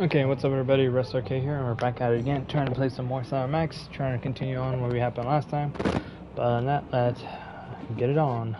Okay, what's up everybody, RestRK here, and we're back at it again, trying to play some more Silent Max, trying to continue on where we happened last time. But other than that, let's get it on.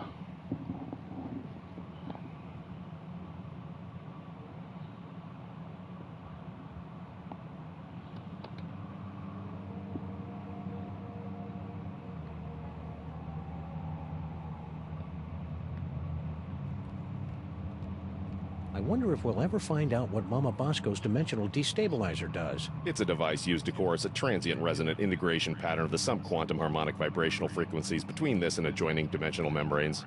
I wonder if we'll ever find out what Mama Bosco's dimensional destabilizer does. It's a device used to coerce a transient resonant integration pattern of the subquantum harmonic vibrational frequencies between this and adjoining dimensional membranes.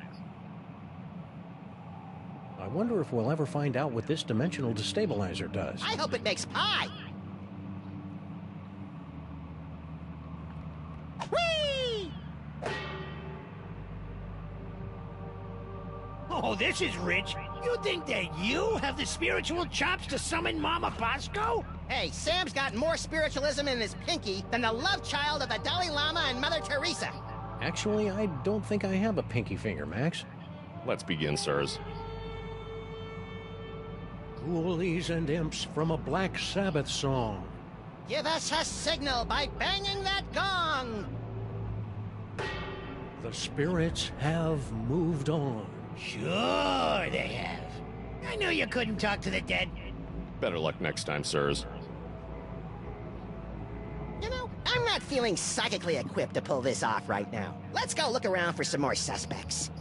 I wonder if we'll ever find out what this dimensional destabilizer does. I hope it makes pie! Whee! Oh, this is rich. You think that you have the spiritual chops to summon Mama Bosco? Hey, Sam's got more spiritualism in his pinky than the love child of the Dalai Lama and Mother Teresa. Actually, I don't think I have a pinky finger, Max. Let's begin, sirs. Ghoulies and imps from a Black Sabbath song. Give us a signal by banging that gong! The spirits have moved on. Sure they have. I knew you couldn't talk to the dead. Better luck next time, sirs. You know, I'm not feeling psychically equipped to pull this off right now. Let's go look around for some more suspects.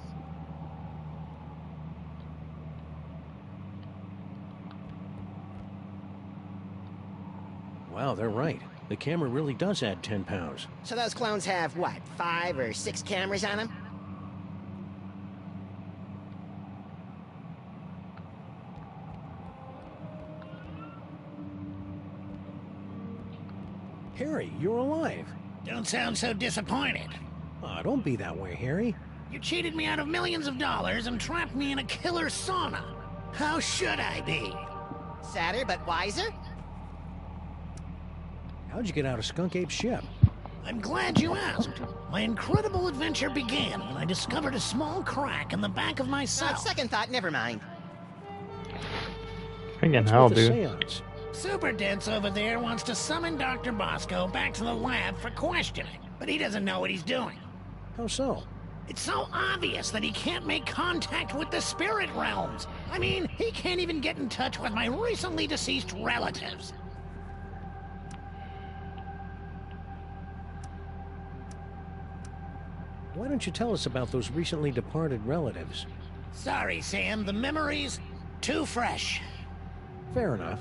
Wow, they're right. The camera really does add 10 pounds. So those clones have, what, 5 or 6 cameras on them? Harry, you're alive. Don't sound so disappointed. Aw, don't be that way, Harry. You cheated me out of millions of dollars and trapped me in a killer sauna. How should I be? Sadder but wiser? How'd you get out of Skunk Ape's ship? I'm glad you asked. My incredible adventure began when I discovered a small crack in the back of my cell. Second thought, never mind. Freaking hell, With the dude. seance. Super Dense over there wants to summon Dr. Bosco back to the lab for questioning, but he doesn't know what he's doing. How so? It's so obvious that he can't make contact with the spirit realms. I mean, he can't even get in touch with my recently deceased relatives. Why don't you tell us about those recently departed relatives? Sorry, Sam, the memories too fresh. Fair enough.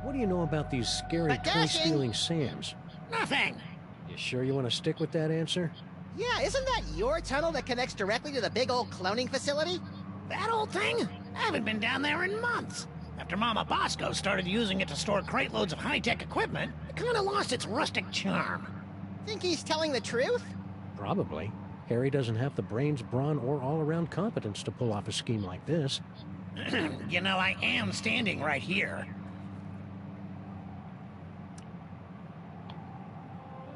What do you know about these scary But dashing. toy-stealing Sams? Nothing. You sure you want to stick with that answer? Yeah, isn't that your tunnel that connects directly to the big old cloning facility? That old thing? I haven't been down there in months. After Mama Bosco started using it to store crate loads of high-tech equipment, it kind of lost its rustic charm. Think he's telling the truth? Probably. Harry doesn't have the brains, brawn, or all-around competence to pull off a scheme like this. You know, I am standing right here.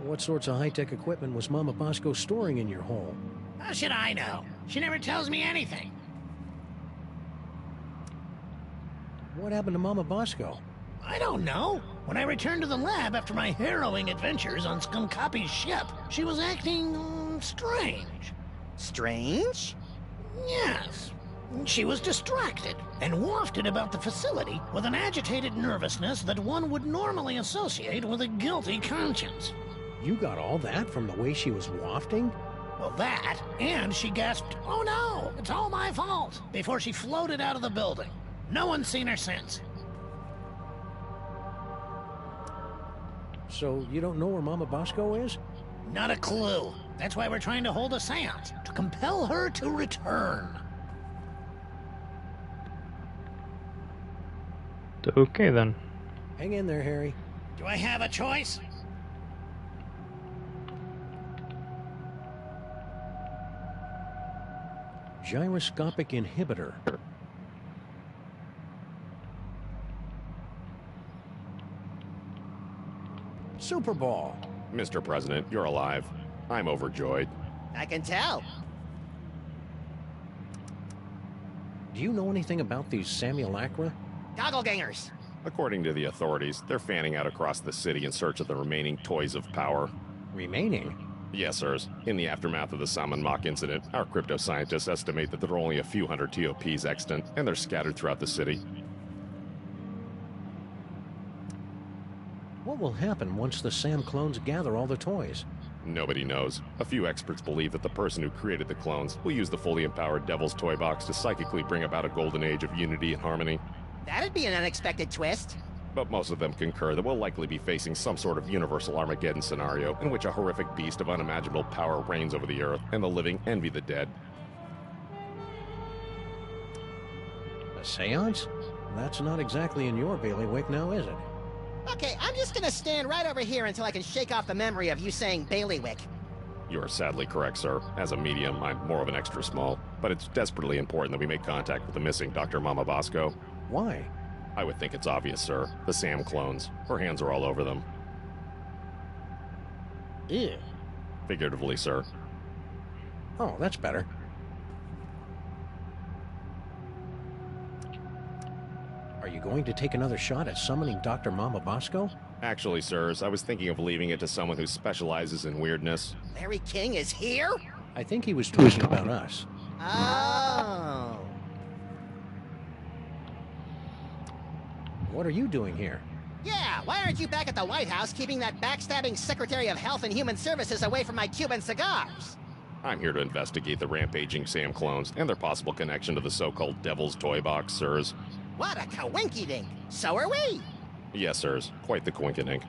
What sorts of high-tech equipment was Mama Bosco storing in your hole? How should I know? She never tells me anything. What happened to Mama Bosco? I don't know. When I returned to the lab after my harrowing adventures on Skunkapi's ship, she was acting strange. Strange? Yes. She was distracted and wafted about the facility with an agitated nervousness that one would normally associate with a guilty conscience. You got all that from the way she was wafting? Well, that, and she gasped, "Oh no, it's all my fault," before she floated out of the building. No one's seen her since. So you don't know where Mama Bosco is? Not a clue. That's why we're trying to hold a seance, to compel her to return. Okay then. Hang in there, Harry. Do I have a choice? Gyroscopic inhibitor. Super Ball. Mr. President, you're alive. I'm overjoyed. I can tell. Do you know anything about these simulacra? Gogglegangers. According to the authorities, they're fanning out across the city in search of the remaining toys of power. Remaining? Yes, sirs. In the aftermath of the Salmon Mock incident, our crypto scientists estimate that there are only a few hundred TOPs extant, and they're scattered throughout the city. What will happen once the Sam clones gather all the toys? Nobody knows. A few experts believe that the person who created the clones will use the fully empowered Devil's Toy Box to psychically bring about a golden age of unity and harmony. That'd be an unexpected twist. But most of them concur that we'll likely be facing some sort of universal Armageddon scenario in which a horrific beast of unimaginable power reigns over the earth, and the living envy the dead. A seance? That's not exactly in your bailiwick now, is it? Okay, I'm just gonna stand right over here until I can shake off the memory of you saying bailiwick. You are sadly correct, sir. As a medium, I'm more of an extra small. But it's desperately important that we make contact with the missing Dr. Mama Bosco. Why? I would think it's obvious, sir. The Sam clones. Her hands are all over them. Ew. Figuratively, sir. Oh, that's better. Are you going to take another shot at summoning Dr. Mama Bosco? Actually, sirs, I was thinking of leaving it to someone who specializes in weirdness. Larry King is here? I think he was talking about us. Oh. What are you doing here? Yeah, why aren't you back at the White House keeping that backstabbing Secretary of Health and Human Services away from my Cuban cigars? I'm here to investigate the rampaging Sam clones and their possible connection to the so-called Devil's Toy Box, sirs. What a coinky-dink. So are we. Yes, sirs. Quite the coinkydink.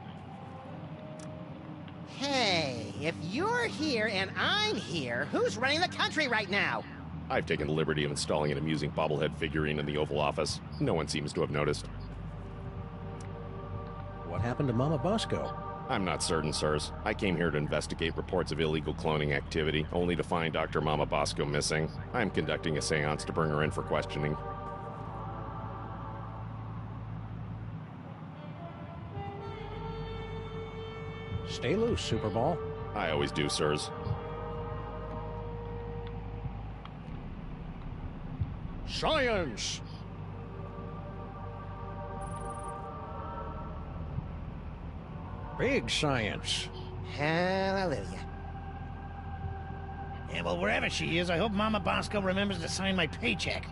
Hey, if you're here and I'm here, who's running the country right now? I've taken the liberty of installing an amusing bobblehead figurine in the Oval Office. No one seems to have noticed. What happened to Mama Bosco? I'm not certain, sirs. I came here to investigate reports of illegal cloning activity, only to find Dr. Mama Bosco missing. I'm conducting a seance to bring her in for questioning. Stay loose, Superball. I always do, sirs. Science! Big science. Hallelujah. Yeah, well, wherever she is, I hope Mama Bosco remembers to sign my paycheck.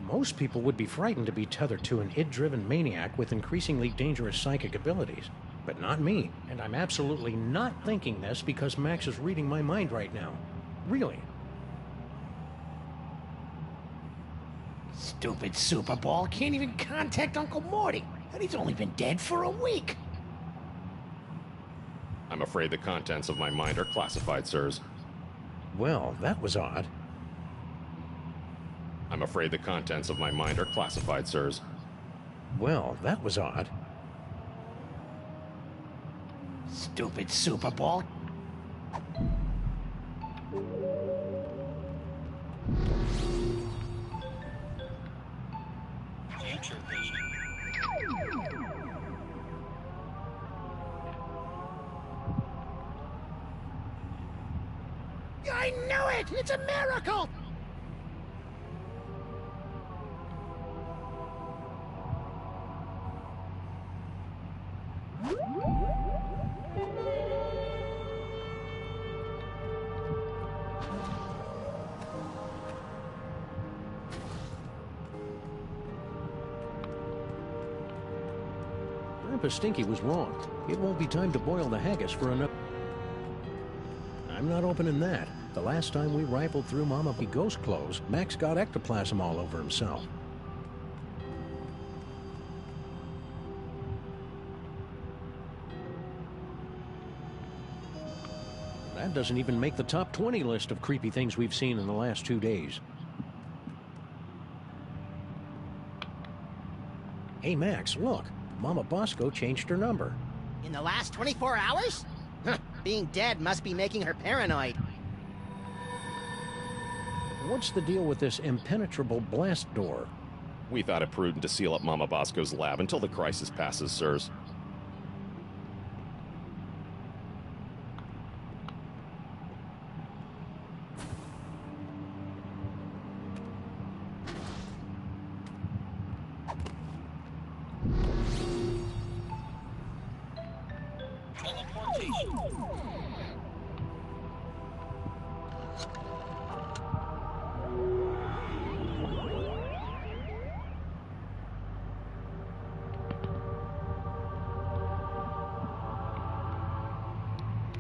Most people would be frightened to be tethered to an id-driven maniac with increasingly dangerous psychic abilities. But not me, and I'm absolutely not thinking this because Max is reading my mind right now. Really. Stupid Superball can't even contact Uncle Morty, and he's only been dead for a week. I'm afraid the contents of my mind are classified, sirs. Well, that was odd. I'm afraid the contents of my mind are classified, sirs. Well, that was odd. Stupid Superball. Future vision. I knew it! It's a miracle! Grandpa Stinky was wrong. It won't be time to boil the haggis for another... I'm not opening that. The last time we rifled through Mama B. Ghost clothes, Max got ectoplasm all over himself. That doesn't even make the top 20 list of creepy things we've seen in the last 2 days. Hey, Max, look. Mama Bosco changed her number. In the last 24 hours? Huh, being dead must be making her paranoid. What's the deal with this impenetrable blast door? We thought it prudent to seal up Mama Bosco's lab until the crisis passes, sirs.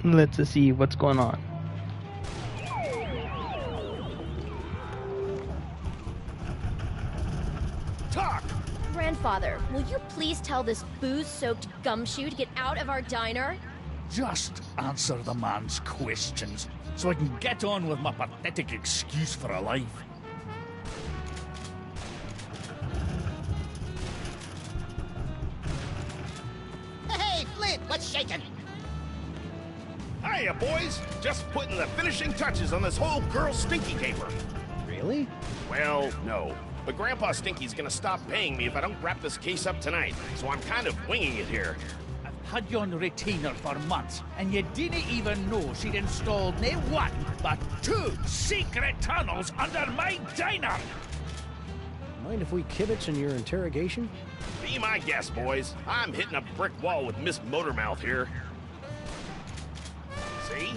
Let's see what's going on. Talk! Grandfather, will you please tell this booze-soaked gumshoe to get out of our diner? Just answer the man's questions, so I can get on with my pathetic excuse for a life. Hey, Flint, what's shaking? Hiya, boys! Just putting the finishing touches on this whole girl stinky caper. Really? Well, no. But Grandpa Stinky's gonna stop paying me if I don't wrap this case up tonight, so I'm kind of winging it here. I've had you on retainer for months, and you didn't even know she'd installed not one, but 2 secret tunnels under my diner! Mind if we kibitz in your interrogation? Be my guest, boys. I'm hitting a brick wall with Miss Motormouth here. See?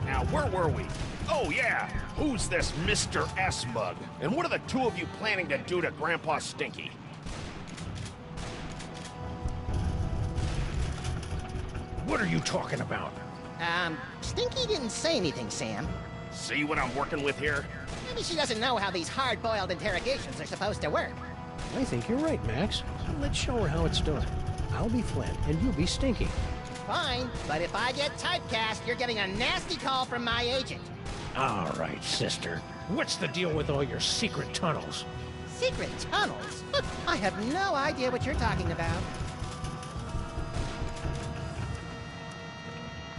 Now, where were we? Oh, yeah. Who's this Mr. S mug? And what are the two of you planning to do to Grandpa Stinky? What are you talking about? Stinky didn't say anything, Sam. See what I'm working with here? Maybe she doesn't know how these hard-boiled interrogations are supposed to work. I think you're right, Max. Let's show her how it's done. I'll be Flint, and you be Stinky. Fine, but if I get typecast, you're getting a nasty call from my agent. All right, sister. What's the deal with all your secret tunnels? Secret tunnels? I have no idea what you're talking about.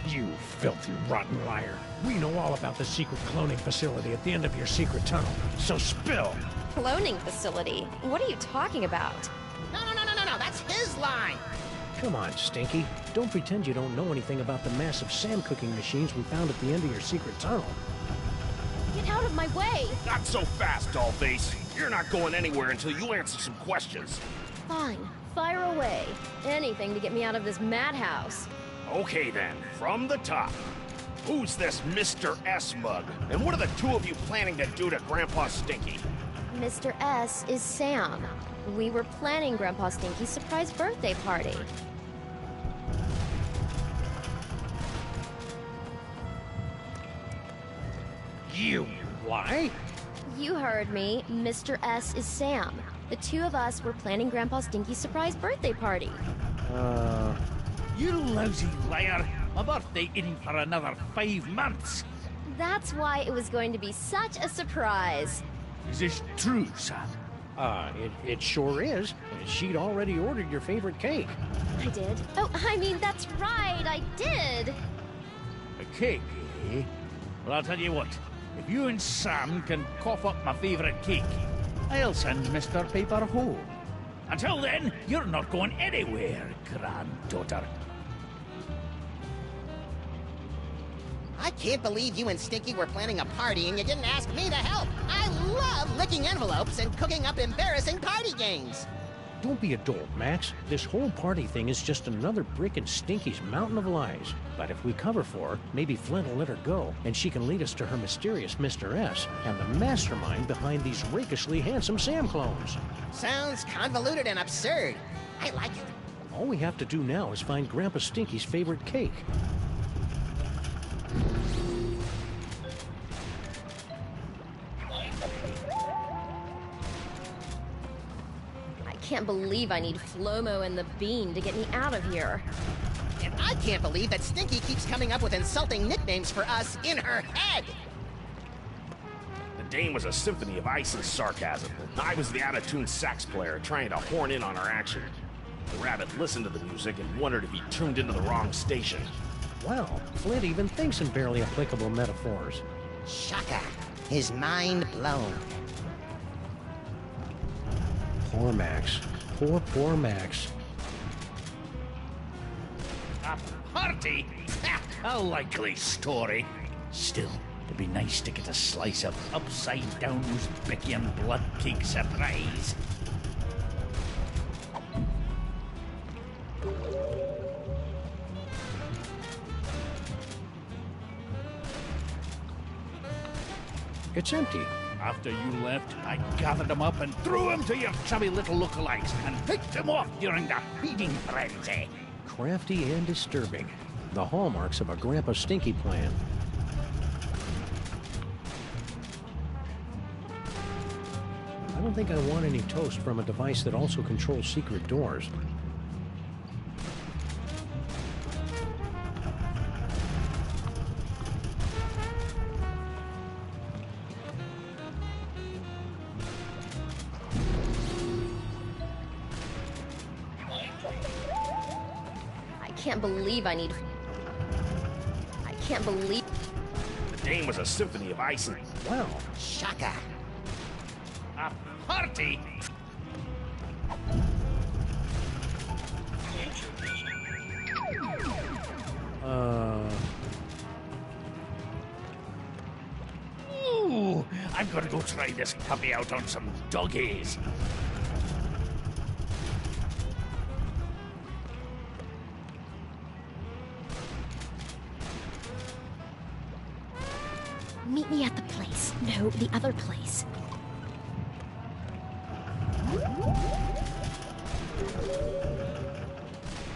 You filthy, rotten liar. We know all about the secret cloning facility at the end of your secret tunnel, so spill! Cloning facility? What are you talking about? No, that's his line. Come on, Stinky. Don't pretend you don't know anything about the massive Sam cooking machines we found at the end of your secret tunnel. Get out of my way! Not so fast, Dollface. You're not going anywhere until you answer some questions. Fine, fire away. Anything to get me out of this madhouse. Okay then, from the top. Who's this Mr. S mug? And what are the two of you planning to do to Grandpa Stinky? Mr. S is Sam. We were planning Grandpa Stinky's surprise birthday party. You lie? You heard me. Mr. S is Sam. The two of us were planning Grandpa Stinky's surprise birthday party. You lousy liar! My birthday isn't for another 5 months! That's why it was going to be such a surprise. Is this true, Sam? It sure is. She'd already ordered your favorite cake. I did. Oh, I mean, that's right, I did. A cake, eh? Well, I'll tell you what. If you and Sam can cough up my favourite cake, I'll send Mr. Paper home. Until then, you're not going anywhere, granddaughter. I can't believe you and Stinky were planning a party and you didn't ask me to help. I love licking envelopes and cooking up embarrassing party games. Don't be a dolt, Max. This whole party thing is just another brick in Stinky's mountain of lies. But if we cover for her, maybe Flint will let her go, and she can lead us to her mysterious Mr. S and the mastermind behind these rakishly handsome Sam clones. Sounds convoluted and absurd. I like it. All we have to do now is find Grandpa Stinky's favorite cake. I can't believe I need Flomo and the Bean to get me out of here. And I can't believe that Stinky keeps coming up with insulting nicknames for us in her head. The dame was a symphony of ice and sarcasm. I was the out-of-tune sax player trying to horn in on her action. The rabbit listened to the music and wondered if he tuned into the wrong station. Wow, Flint even thinks in barely applicable metaphors. Shaka. His mind blown. Poor Max. Poor Max. A party? A likely story. Still, it'd be nice to get a slice of upside-down Uzbekian blood cake surprise. It's empty. After you left, I gathered them up and threw them to your chubby little lookalikes and picked them off during the feeding frenzy. Crafty and disturbing. The hallmarks of a Grandpa Stinky plan. I don't think I want any toast from a device that also controls secret doors. I can't believe I can't believe... The game was a symphony of ice and... Wow. Shaka. A party? Ooh, I'm gonna go try this puppy out on some doggies. Meet me at the place. No, the other place.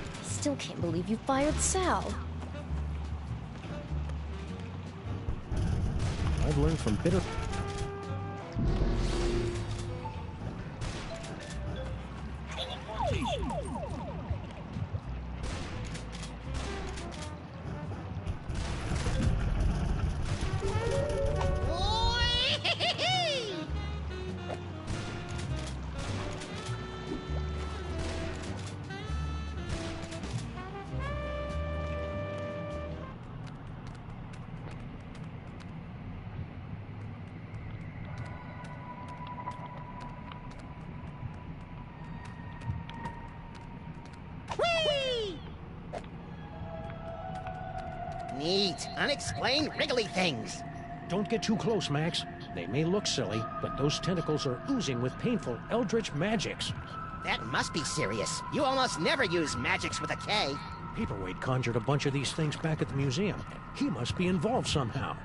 I still can't believe you fired Sal. I've learned from bitter... Neat. Unexplained wriggly things. Don't get too close, Max. They may look silly, but those tentacles are oozing with painful eldritch magics. That must be serious. You almost never use magics with a K. Paperweight conjured a bunch of these things back at the museum. He must be involved somehow.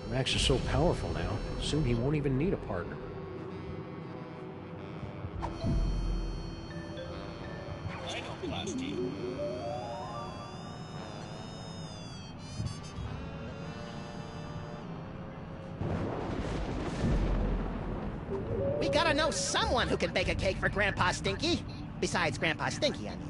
Max is so powerful now, soon he won't even need a partner. We gotta know someone who can bake a cake for Grandpa Stinky. Besides Grandpa Stinky, I mean.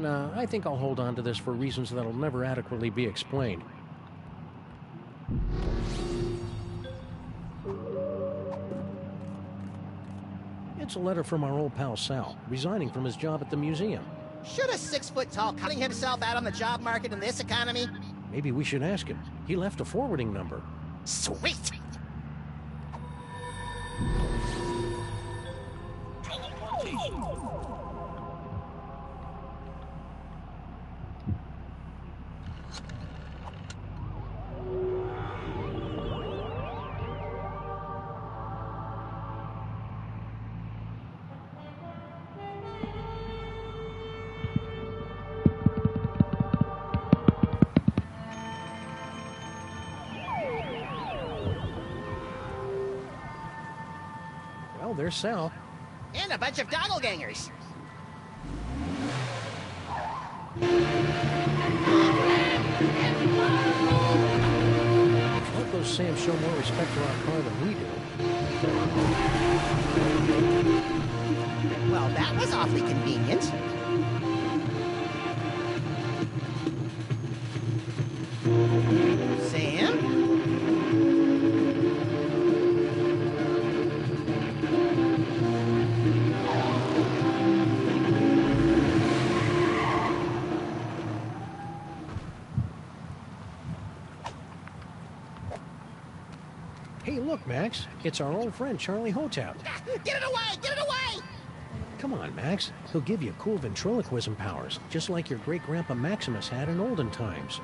Nah, I think I'll hold on to this for reasons that'll never adequately be explained. It's a letter from our old pal Sal, resigning from his job at the museum. Should a 6-foot-tall cutting himself out on the job market in this economy? Maybe we should ask him. He left a forwarding number. Sweet! Well, there's Sal. And a bunch of doppelgangers. Let those Sams show more respect for our car than we do. Well, that was awfully convenient. Sam? Hey, look, Max. It's our old friend, Charlie Hotep. Get it away! Get it away! Come on, Max. He'll give you cool ventriloquism powers, just like your great-grandpa Maximus had in olden times.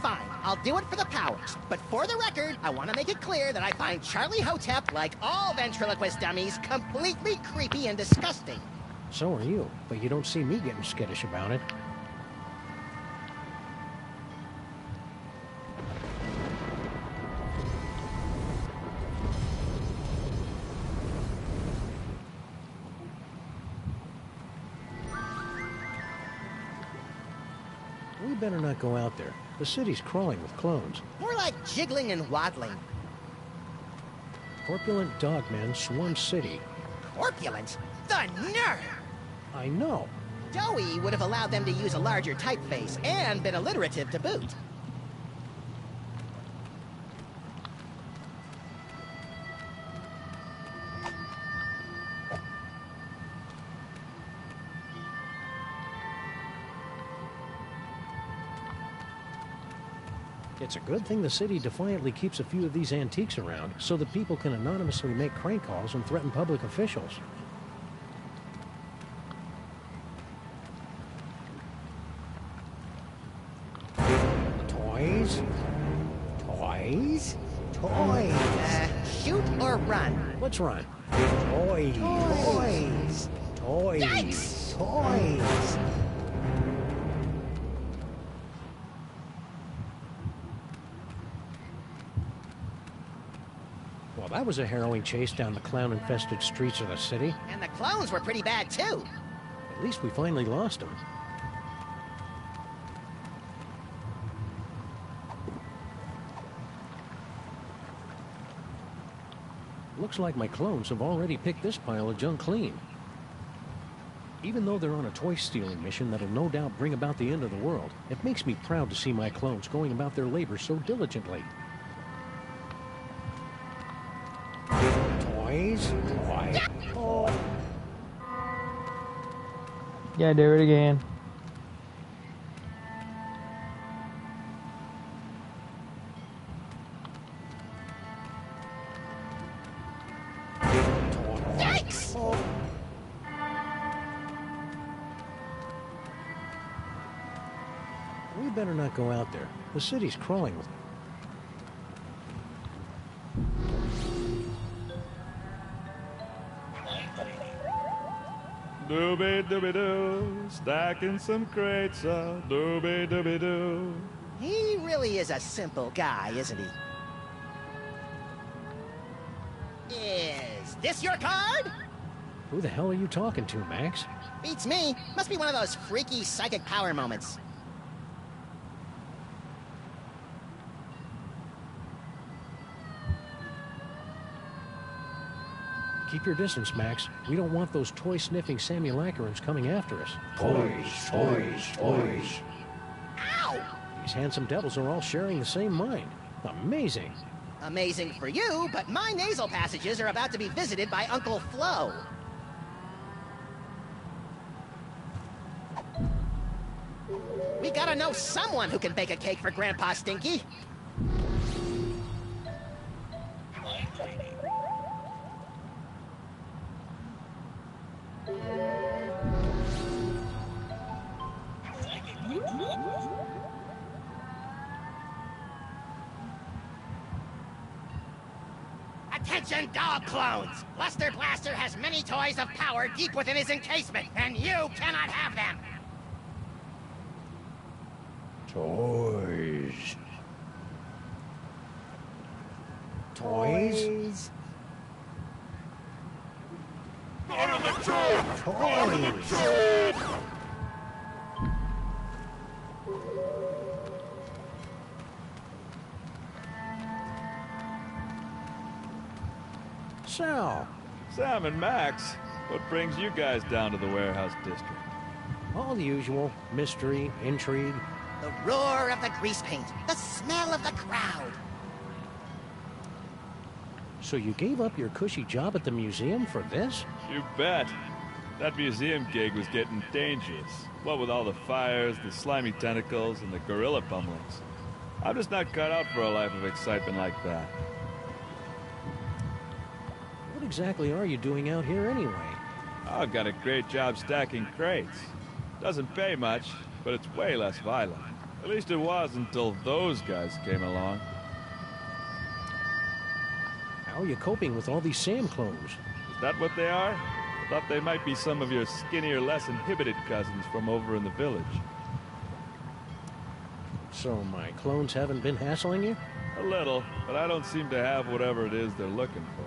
Fine, I'll do it for the powers. But for the record, I want to make it clear that I find Charlie Hotep, like all ventriloquist dummies, completely creepy and disgusting. So are you, but you don't see me getting skittish about it. We better not go out there. The city's crawling with clones. More like jiggling and waddling. Corpulent dogmen swarm city. Corpulent? The nerve! I know. Doughy would have allowed them to use a larger typeface and been alliterative to boot. It's a good thing the city defiantly keeps a few of these antiques around so that people can anonymously make crank calls and threaten public officials. Toys? Toys? Toys! Shoot or run? Let's run. Toys. Toys. Toys. Yikes! Toys. Well, that was a harrowing chase down the clown-infested streets of the city. And the clones were pretty bad, too. At least we finally lost them. Looks like my clones have already picked this pile of junk clean. Even though they're on a toy-stealing mission that'll no doubt bring about the end of the world, it makes me proud to see my clones going about their labor so diligently. Toys? Toys? Oh. Yeah, do it again. Yikes! Oh. We better not go out there. The city's crawling with... Dooby dooby doo, stacking some crates up. Dooby dooby doo. He really is a simple guy, isn't he? Is this your card? Who the hell are you talking to, Max? Beats me. Must be one of those freaky psychic power moments. Keep your distance, Max. We don't want those toy-sniffing Samulacarans coming after us. Toys, toys, toys. Ow! These handsome devils are all sharing the same mind. Amazing. Amazing for you, but my nasal passages are about to be visited by Uncle Flo. We gotta know someone who can bake a cake for Grandpa Stinky. Attention, dog clones! Buster Blaster has many toys of power deep within his encasement, and you cannot have them! Toys. Toys? Toys. Sal, Sam and Max, what brings you guys down to the warehouse district? all the usual. Mystery, intrigue. The roar of the grease paint, the smell of the crowd. So you gave up your cushy job at the museum for this? You bet. That museum gig was getting dangerous. What with all the fires, the slimy tentacles, and the gorilla pummelings. I'm just not cut out for a life of excitement like that. What exactly are you doing out here anyway? I've got a great job stacking crates. Doesn't pay much, but it's way less violent. At least it was until those guys came along. How are you coping with all these Sam clones? Is that what they are? I thought they might be some of your skinnier, less inhibited cousins from over in the village. So my clones haven't been hassling you? A little, but I don't seem to have whatever it is they're looking for.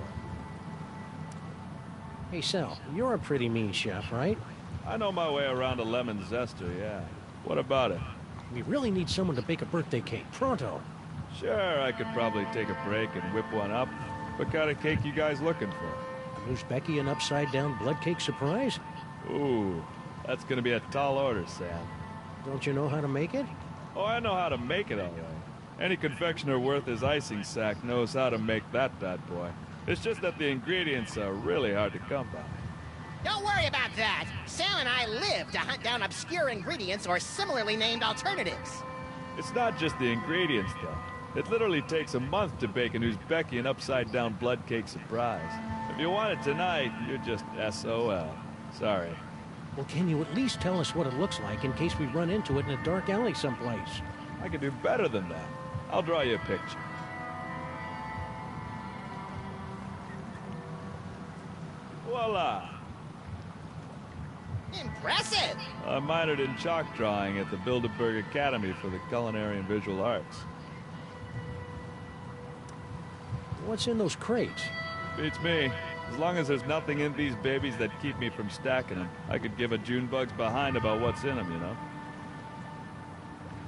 Hey Sal, you're a pretty mean chef, right? I know my way around a lemon zester, yeah. What about it? We really need someone to bake a birthday cake, pronto. Sure, I could probably take a break and whip one up. What kind of cake you guys looking for? Is Becky an upside-down blood cake surprise? Ooh, that's gonna be a tall order, Sam. Don't you know how to make it? Oh, I know how to make it all right. Any confectioner worth his icing sack knows how to make that bad boy. It's just that the ingredients are really hard to come by. Don't worry about that. Sam and I live to hunt down obscure ingredients or similarly named alternatives. It's not just the ingredients, though. It literally takes a month to bake an Uzbeki and upside-down blood cake surprise. If you want it tonight, you're just SOL. Sorry. Well, can you at least tell us what it looks like in case we run into it in a dark alley someplace? I can do better than that. I'll draw you a picture. Voila! Impressive! I minored in chalk drawing at the Bilderberg Academy for the Culinary and Visual Arts. What's in those crates? Beats me. As long as there's nothing in these babies that keep me from stacking them, I could give a June bug's behind about what's in them, you know?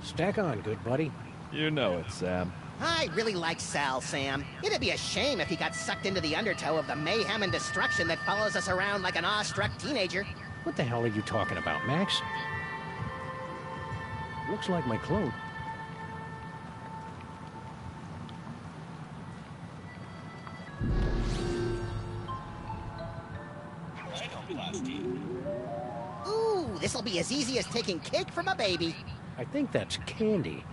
Stack on, good buddy. You know it, Sam. I really like Sal, Sam. It'd be a shame if he got sucked into the undertow of the mayhem and destruction that follows us around like an awestruck teenager. What the hell are you talking about, Max? Looks like my clone. Ooh, this'll be as easy as taking cake from a baby. I think that's candy.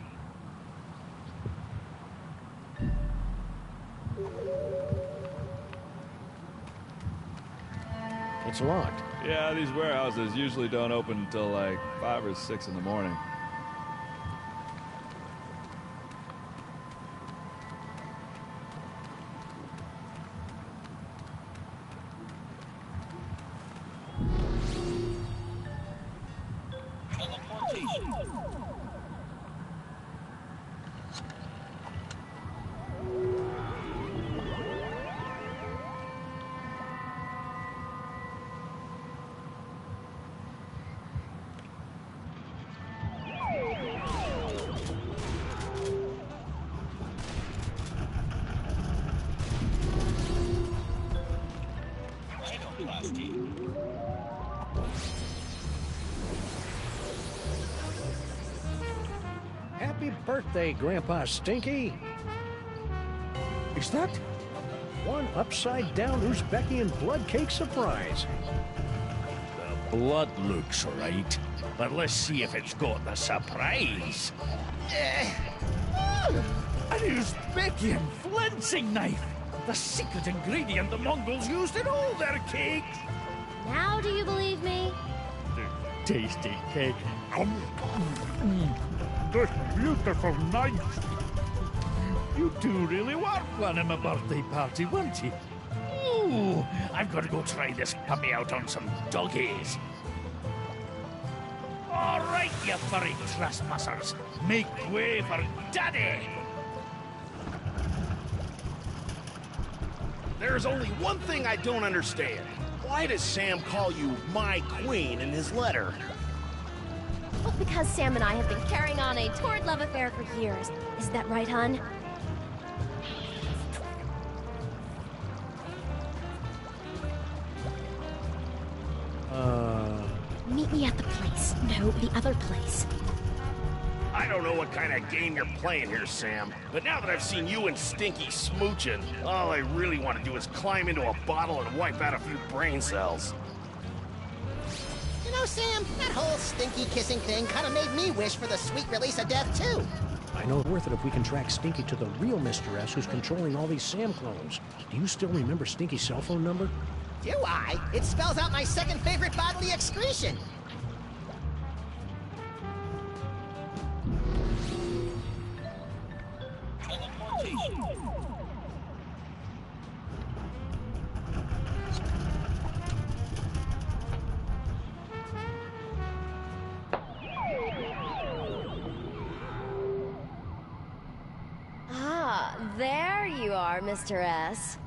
It's locked. Yeah, these warehouses usually don't open until like 5 or 6 in the morning. Happy birthday, Grandpa Stinky! Is that? One upside-down Uzbekian blood cake surprise. The blood looks right, but let's see if it's got the surprise. An Uzbekian flensing knife! The secret ingredient the Mongols used in all their cakes! Now do you believe me? Tasty cake. This beautiful knife! You two really were planning a birthday party, weren't you? Ooh, I've got to go try this puppy out on some doggies. All right, you furry trespassers. Make way for Daddy! There's only one thing I don't understand. Why does Sam call you my queen in his letter? Well, because Sam and I have been carrying on a torrid love affair for years. Isn't that right, hon? Meet me at the place. No, the other place. I don't know what kind of game you're playing here, Sam, but now that I've seen you and Stinky smooching, all I really want to do is climb into a bottle and wipe out a few brain cells. You know, Sam, that whole stinky kissing thing kind of made me wish for the sweet release of death, too. I know it's worth it if we can track Stinky to the real Mr. S who's controlling all these Sam clones. Do you still remember Stinky's cell phone number? Do I? It spells out my second favorite bodily excretion. Ah, there you are, Mr. S.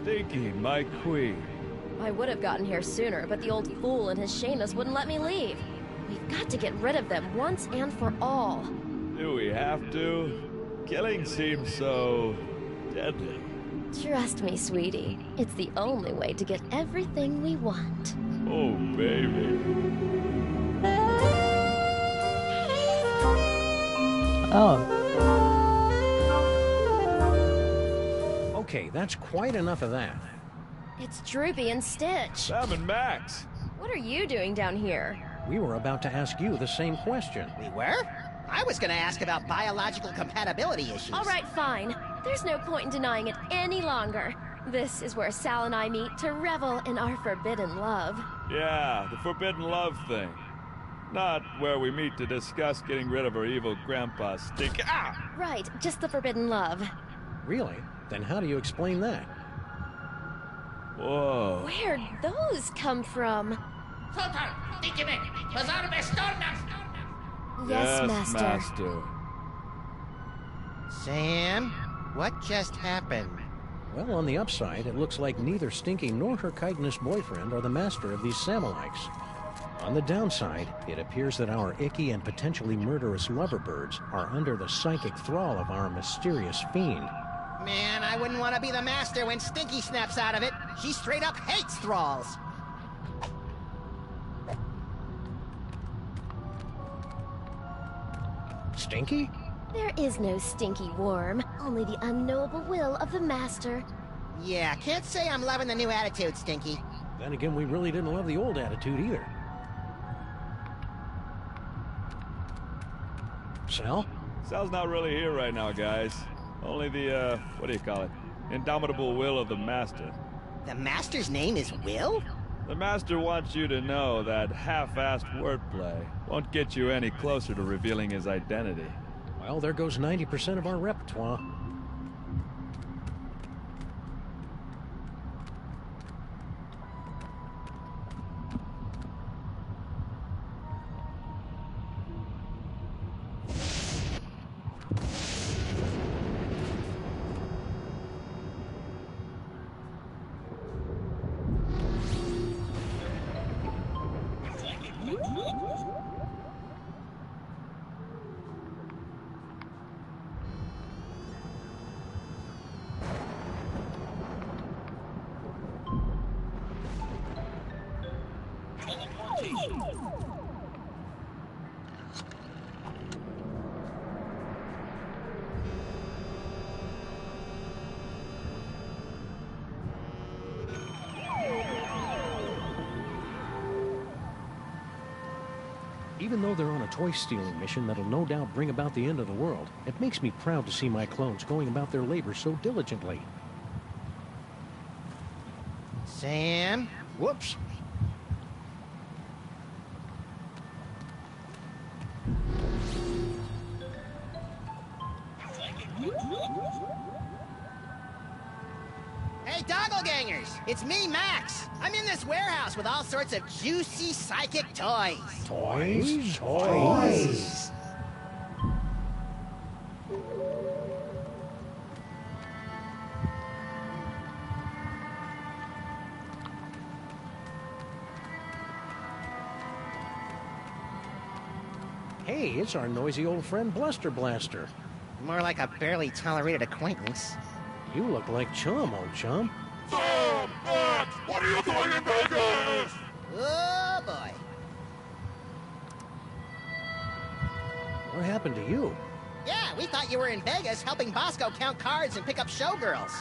Stinky, my queen. I would have gotten here sooner, but the old fool and his Shayness wouldn't let me leave. We've got to get rid of them once and for all. Do we have to? Killing seems so deadly. Trust me, sweetie. It's the only way to get everything we want. Oh, baby. Oh, Okay, that's quite enough of that. It's Droopy and Stitch. Sam and Max. What are you doing down here? We were about to ask you the same question. We were? I was gonna ask about biological compatibility issues. All right, fine. There's no point in denying it any longer. This is where Sal and I meet to revel in our forbidden love. Yeah, the forbidden love thing. Not where we meet to discuss getting rid of our evil grandpa Stinky. Ah! Right, just the forbidden love. Really? Then how do you explain that? Whoa. Where'd those come from? Yes, Master. Sam, what just happened? Well, on the upside, it looks like neither Stinky nor her chitinous boyfriend are the master of these Samalites. On the downside, it appears that our icky and potentially murderous loverbirds are under the psychic thrall of our mysterious fiend. Man, I wouldn't want to be the master when Stinky snaps out of it. She straight up hates thralls. Stinky? There is no stinky worm, only the unknowable will of the Master. Yeah, can't say I'm loving the new attitude, Stinky. Then again, we really didn't love the old attitude either. Sal? Sal's not really here right now, guys. Only the, what do you call it? Indomitable will of the Master. The Master's name is Will? The Master wants you to know that half-assed wordplay won't get you any closer to revealing his identity. Well, there goes 90% of our repertoire. Even though they're on a toy-stealing mission that'll no doubt bring about the end of the world, it makes me proud to see my clones going about their labor so diligently. Sam? Whoops. Hey, doppelgangers! It's me, Max! I'm in this warehouse with all sorts of juicy psychic toys. Toys? Toys? Hey, it's our noisy old friend Bluster Blaster. More like a barely tolerated acquaintance. You look like Chum, old chum. Sam! Max! What are you doing in Vegas? Oh, boy. What happened to you? Yeah, we thought you were in Vegas helping Bosco count cards and pick up showgirls.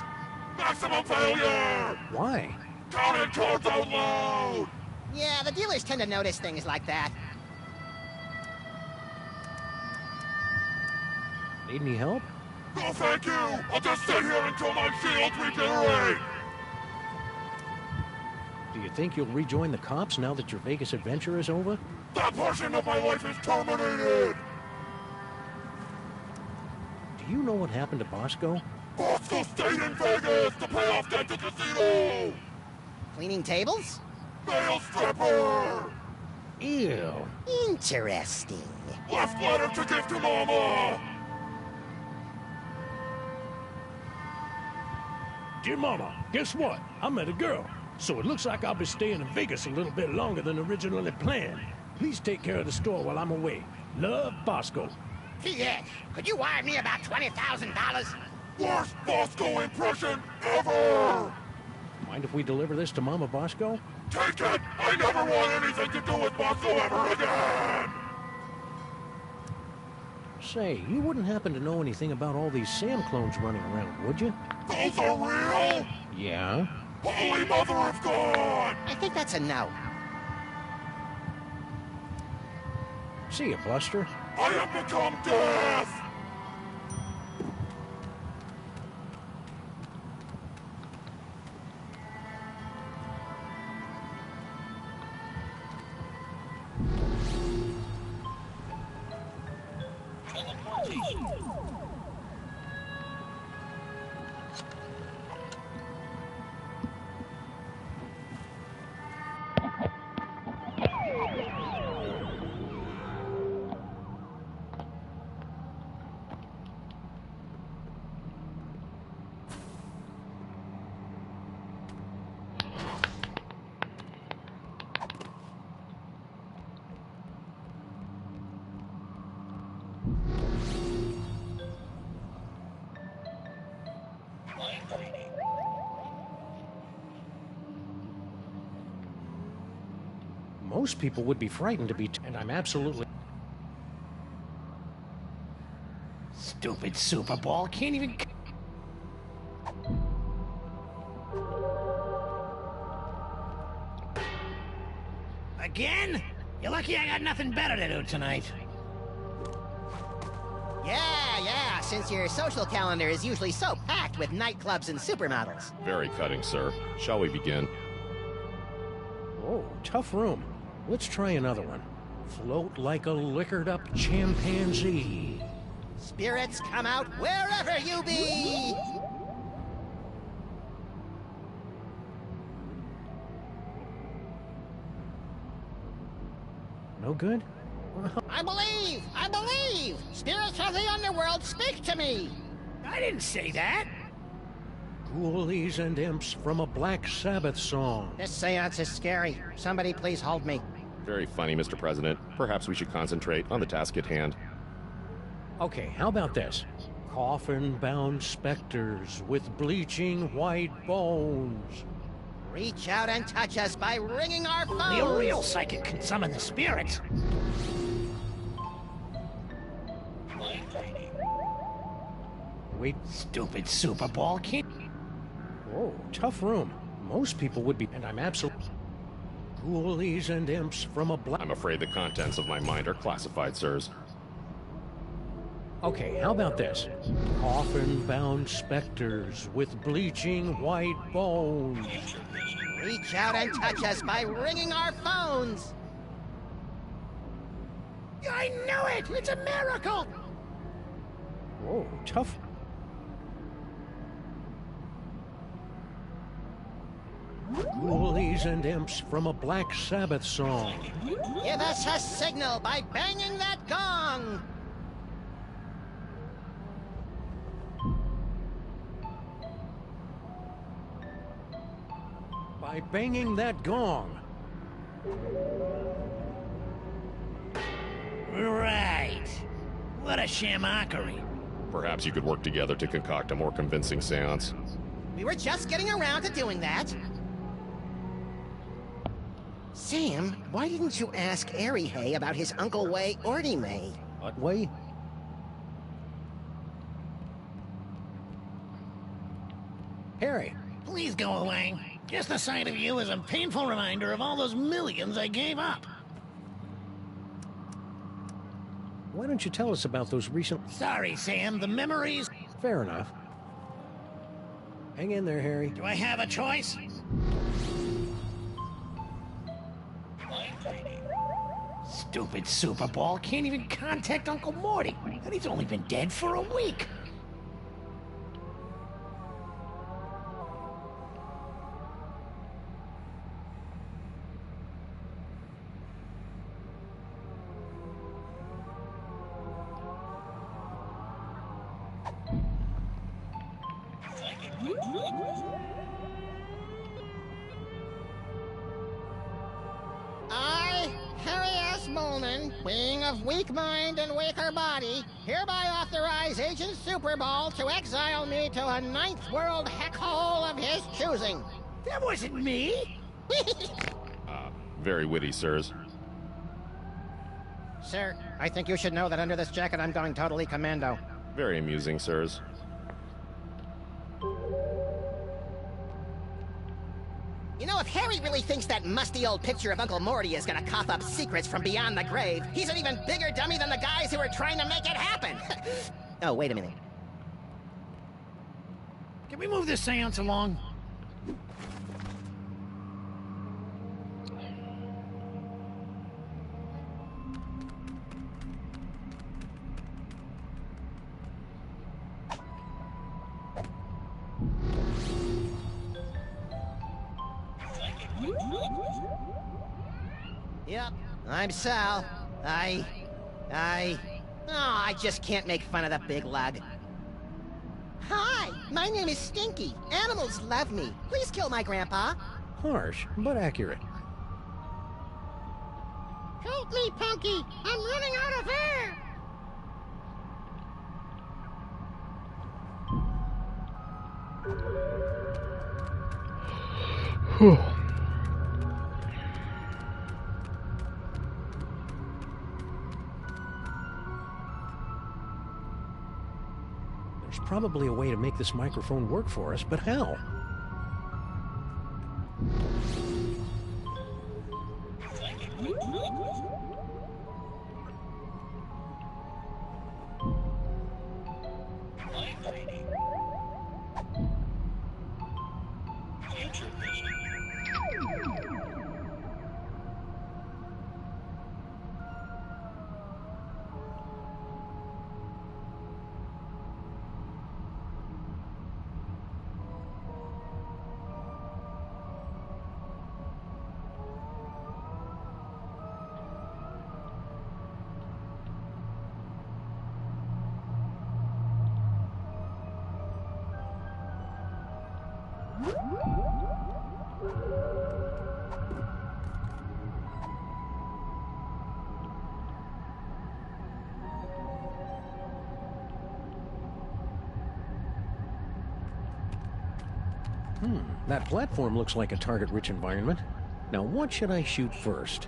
Maximum failure! Why? Counting cards out loud! Yeah, the dealers tend to notice things like that. Need any help? No, thank you! I'll just sit here until my shields regenerate! Do you think you'll rejoin the cops now that your Vegas adventure is over? That portion of my life is terminated! Do you know what happened to Bosco? Bosco stayed in Vegas to pay off debt to casino! Cleaning tables? Male stripper! Ew. Interesting. Left letter to give to Mama! Dear Mama, guess what? I met a girl. So it looks like I'll be staying in Vegas a little bit longer than originally planned. Please take care of the store while I'm away. Love, Bosco. P.S. Could you wire me about $20,000? Worst Bosco impression ever! Mind if we deliver this to Mama Bosco? Take it! I never want anything to do with Bosco ever again! Say, you wouldn't happen to know anything about all these Sam clones running around, would you? Those are real? Yeah? Holy Mother of God! I think that's a no. See ya, Buster. I have become death! Most people would be frightened to be, and I'm absolutely... Stupid Super Bowl can't even... Again? You're lucky I got nothing better to do tonight. Yeah, since your social calendar is usually so packed with nightclubs and supermodels. Very cutting, sir. Shall we begin? Oh, tough room. Let's try another one. Float like a liquored-up chimpanzee. Spirits come out wherever you be! No good? I believe! Spirits of the underworld, speak to me! I didn't say that. Ghoulies and imps from a Black Sabbath song. This seance is scary. Somebody please hold me. Very funny, Mr. President. Perhaps we should concentrate on the task at hand. Okay, how about this? Coffin-bound specters with bleaching white bones. Reach out and touch us by ringing our phones. Only a real psychic can summon the spirits. Wait. Stupid Super Ball kid. Whoa, tough room. Most people would be, and I'm absolutely... Ghoulies and imps from a black... I'm afraid the contents of my mind are classified, sirs. Okay, how about this? Coffin-bound specters with bleaching white bones. Reach out and touch us by ringing our phones. I knew it! It's a miracle! Whoa, tough... Ghoulies and imps from a Black Sabbath song. Give us a signal by banging that gong. By banging that gong. Right. What a shamockery. Perhaps you could work together to concoct a more convincing seance. We were just getting around to doing that. Sam, why didn't you ask Arihei about his Uncle Way Ordime? What way? Harry. Please go away. Just the sight of you is a painful reminder of all those millions I gave up. Why don't you tell us about those recent... Sorry, Sam, the memories... Fair enough. Hang in there, Harry. Do I have a choice? Stupid Super Ball can't even contact Uncle Morty, and he's only been dead for a week. I, Harry S. Molman, being of weak mind and weaker body, hereby authorize Agent Superball to exile me to a ninth world heckhole of his choosing. That wasn't me! Very witty, sirs. Sir, I think you should know that under this jacket I'm going totally commando. Very amusing, sirs. You know, if Harry really thinks that musty old picture of Uncle Morty is gonna cough up secrets from beyond the grave, he's an even bigger dummy than the guys who are trying to make it happen! Oh, wait a minute. Can we move this seance along? Yep, I'm Sal. I just can't make fun of the big lug. Hi, my name is Stinky. Animals love me. Please kill my grandpa. Harsh, but accurate. Help me, Punky. I'm running out of air. There's probably a way to make this microphone work for us, but how? That platform looks like a target-rich environment. Now, what should I shoot first?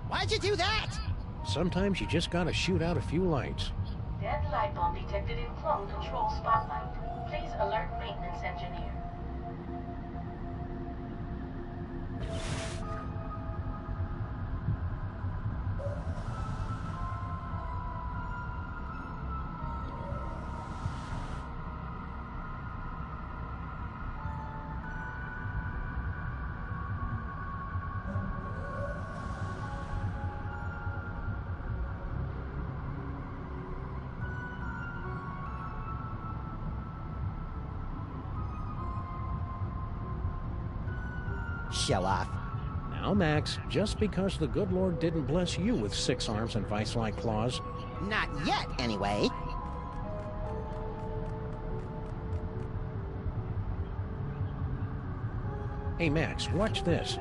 Why'd you do that? Sometimes you just gotta shoot out a few lights. Dead light bulb detected in clone control spotlight. Please alert maintenance engineer. Show off. Now, Max, just because the good Lord didn't bless you with 6 arms and vice-like claws. Not yet, anyway. Hey, Max, watch this.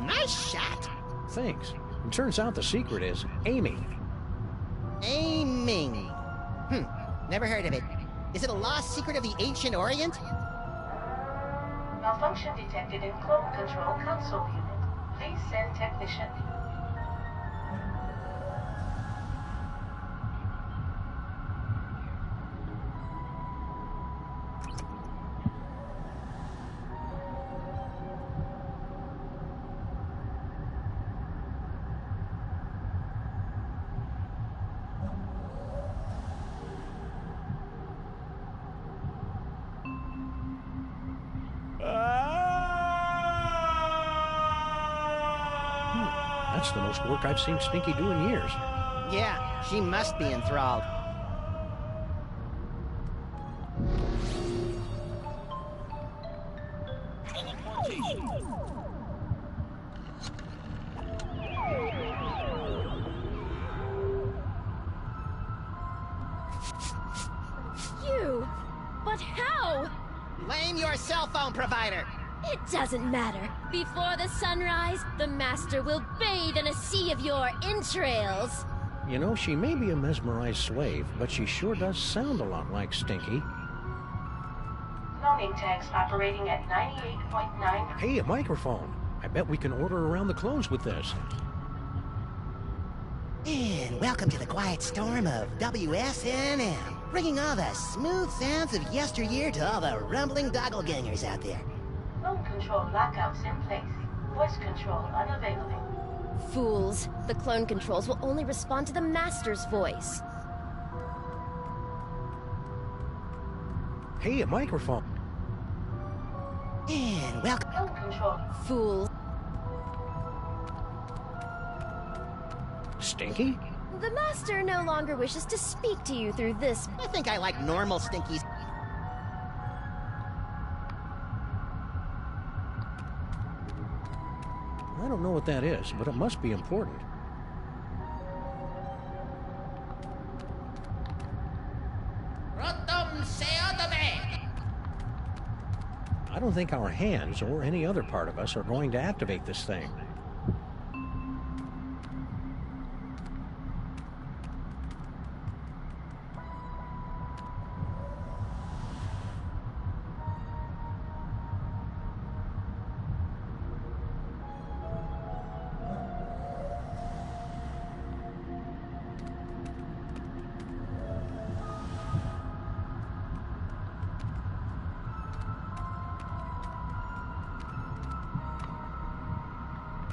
Nice shot. Thanks. It turns out the secret is aiming. Aiming. Never heard of it. Is it a lost secret of the ancient Orient? Malfunction detected in clone control console unit. Please send technician. That's the most work I've seen Stinky do in years. Yeah, she must be enthralled. You? But how? Blame your cell phone provider. It doesn't matter. Before the sunrise, the Master will bathe in a sea of your entrails. You know, she may be a mesmerized slave, but she sure does sound a lot like Stinky. Cloning tanks operating at 98.9. Hey, a microphone. I bet we can order around the clones with this. And welcome to the quiet storm of WSNM, bringing all the smooth sounds of yesteryear to all the rumbling doppelgangers out there. Clone control lockouts in place. Voice control unavailable. Fools. The clone controls will only respond to the Master's voice. Hey, a microphone. And welcome. Clone control. Fools. Stinky? The Master no longer wishes to speak to you through this. I think I like normal Stinkies. I don't know what that is, but it must be important. I don't think our hands or any other part of us are going to activate this thing.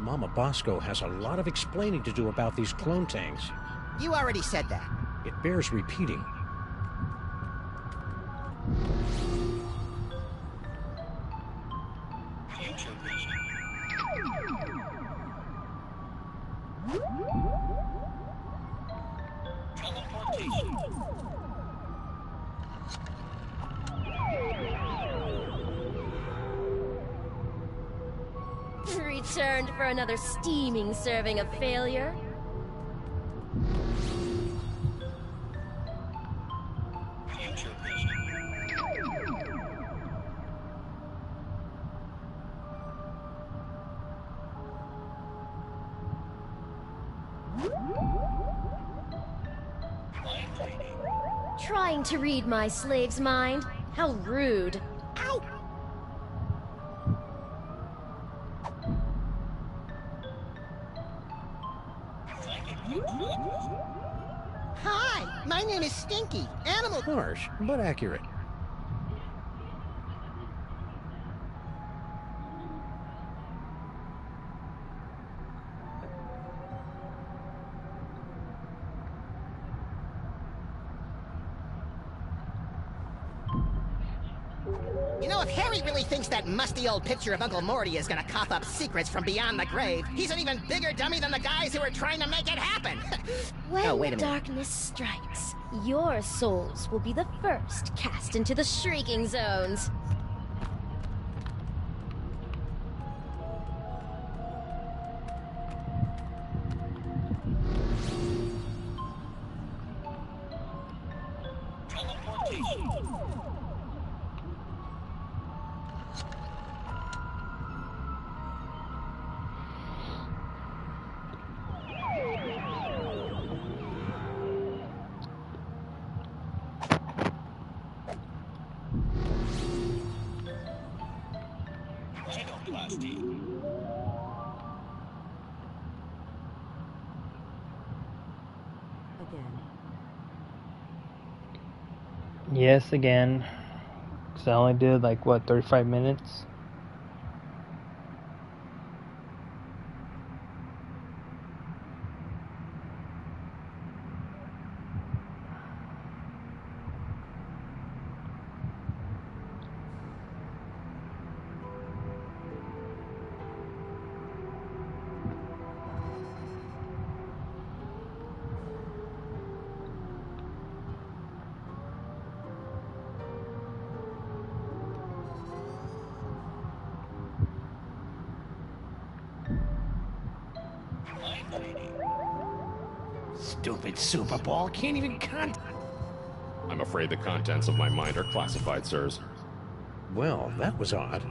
Mama Bosco has a lot of explaining to do about these clone tanks. You already said that. It bears repeating. Returned for another steaming serving of failure? Trying to read my slave's mind? How rude. Ow! Hi, my name is Stinky. Animal. Harsh, but accurate. You know, if Harry really thinks that musty old picture of Uncle Morty is gonna cough up secrets from beyond the grave, he's an even bigger dummy than the guys who are trying to make it happen. When Oh, wait a the minute. darkness strikes, your souls will be the first cast into the shrieking zones. Yes, again. Because I only did like, what, 35 minutes? Stupid Super Bowl can't even I'm afraid the contents of my mind are classified, sirs. Well, that was odd.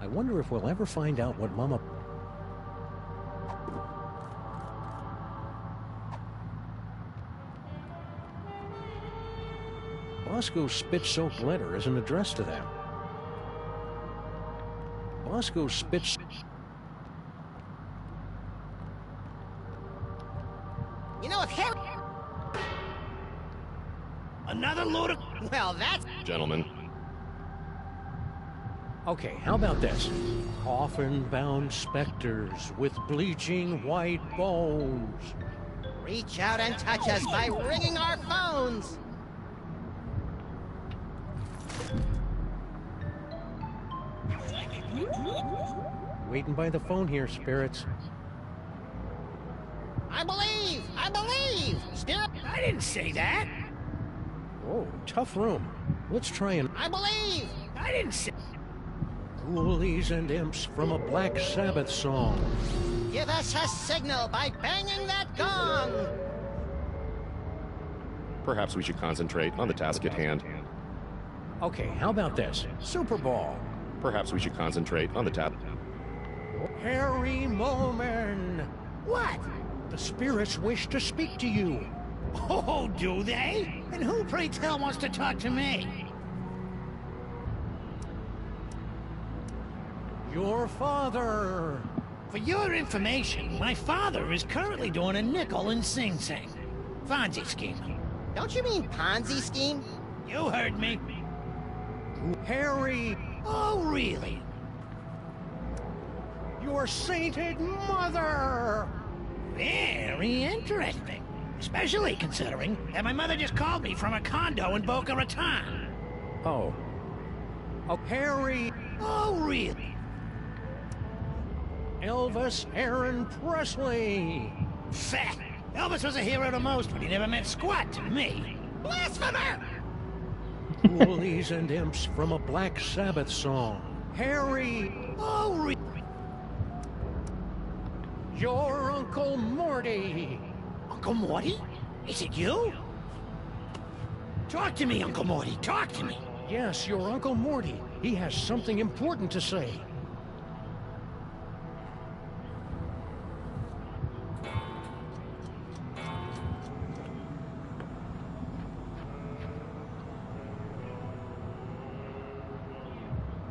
I wonder if we'll ever find out what Mama... Bosco's spit-soaked letter isn't addressed to them. Bosco's spit... You know, if Harry... Another load of... Well, that's... Gentlemen, Okay, how about this? Coffin-bound specters with bleaching white bones. Reach out and touch us by ringing our phones. Waiting by the phone here, spirits. I believe! I believe! Spirit... I didn't say that. Oh, tough room. Let's try and... I believe! I didn't say... Ghoulies and imps from a Black Sabbath song. Give us a signal by banging that gong! perhaps we should concentrate on the task at hand. Okay, how about this? Super Bowl. Perhaps we should concentrate on the task. Harry Moman! What? The spirits wish to speak to you. Oh, do they? And who, pray tell, wants to talk to me? Your father. For your information, my father is currently doing a nickel in Sing Sing. Fonzie scheme. Don't you mean Ponzi scheme? You heard me. Harry. Oh, really? Your sainted mother. Very interesting. Especially considering that my mother just called me from a condo in Boca Raton. Oh. Oh, Harry. Oh, really? Elvis Aaron Presley. Fat. Elvis was a hero to most, but he never meant squat to me. Blasphemer! Ghoulies and imps from a Black Sabbath song. Harry. Oh, really? Your Uncle Morty. Uncle Morty? Is it you? Talk to me, Uncle Morty. Talk to me. Yes, your Uncle Morty. He has something important to say.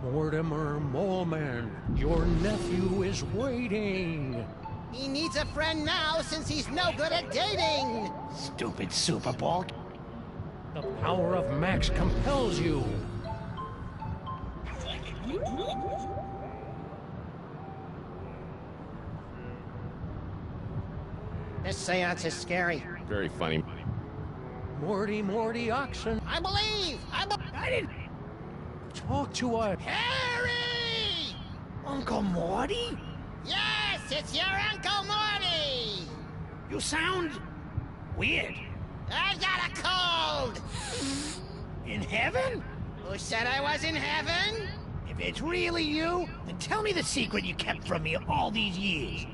Mortimer Moleman, your nephew is waiting. He needs a friend now since he's no good at dating. Stupid Super Bowl. The power of Max compels you. This seance is scary. Very funny. Morty Oxen. I believe! I didn't... Talk to us. Harry! Uncle Morty? Yes, it's your Uncle Morty! You sound... weird. I got a cold! In heaven? Who said I was in heaven? If it's really you, then tell me the secret you kept from me all these years.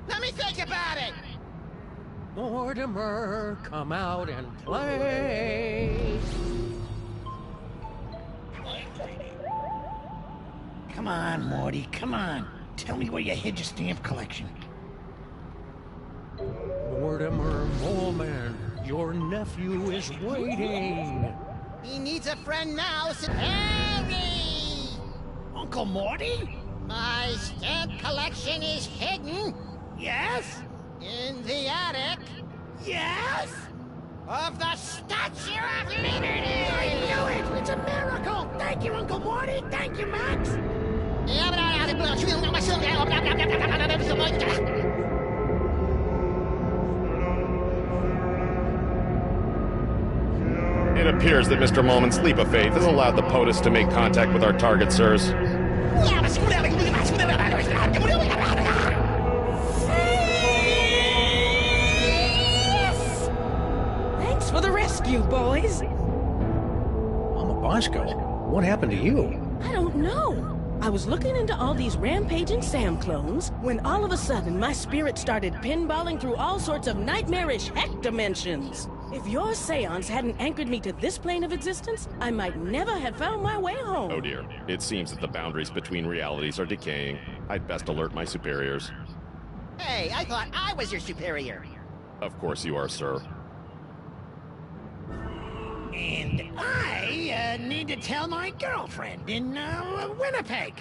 Let me think about it. Mortimer, come out and play. Come on, Morty, come on. Tell me where you hid your stamp collection. Mortimer Moleman, your nephew is waiting. He needs a friend now, Harry! Uncle Morty? My stamp collection is hidden. Yes? In the attic. Yes? Of the Statue of Liberty! I knew it! It's a miracle! Thank you, Uncle Morty! Thank you, Max! It appears that Mr. Moleman's leap of faith has allowed the POTUS to make contact with our target, sirs. Thanks for the rescue, boys. Mama Bosco, what happened to you? I don't know. I was looking into all these rampaging Sam clones when all of a sudden my spirit started pinballing through all sorts of nightmarish heck dimensions. If your seance hadn't anchored me to this plane of existence, I might never have found my way home. Oh dear. It seems that the boundaries between realities are decaying. I'd best alert my superiors. Hey, I thought I was your superior. Of course you are, sir. And I need to tell my girlfriend in Winnipeg.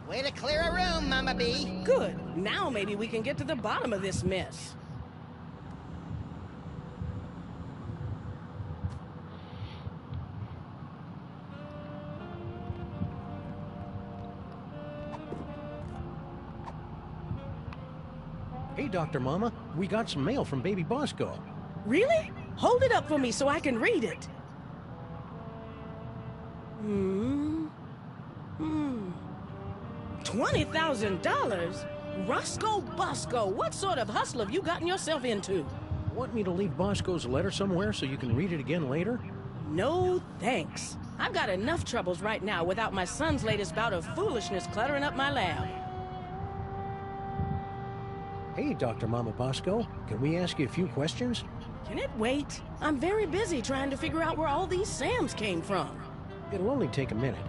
Way to clear a room, Mama B. Good. Now maybe we can get to the bottom of this mess. Hey, Dr. Mama, we got some mail from Baby Bosco. Really? Hold it up for me so I can read it. $20,000? Roscoe Bosco, what sort of hustle have you gotten yourself into? Want me to leave Bosco's letter somewhere so you can read it again later? No, thanks. I've got enough troubles right now without my son's latest bout of foolishness cluttering up my lab. Hey, Dr. Mama Bosco, can we ask you a few questions? Can it wait? I'm very busy trying to figure out where all these Sams came from. It'll only take a minute.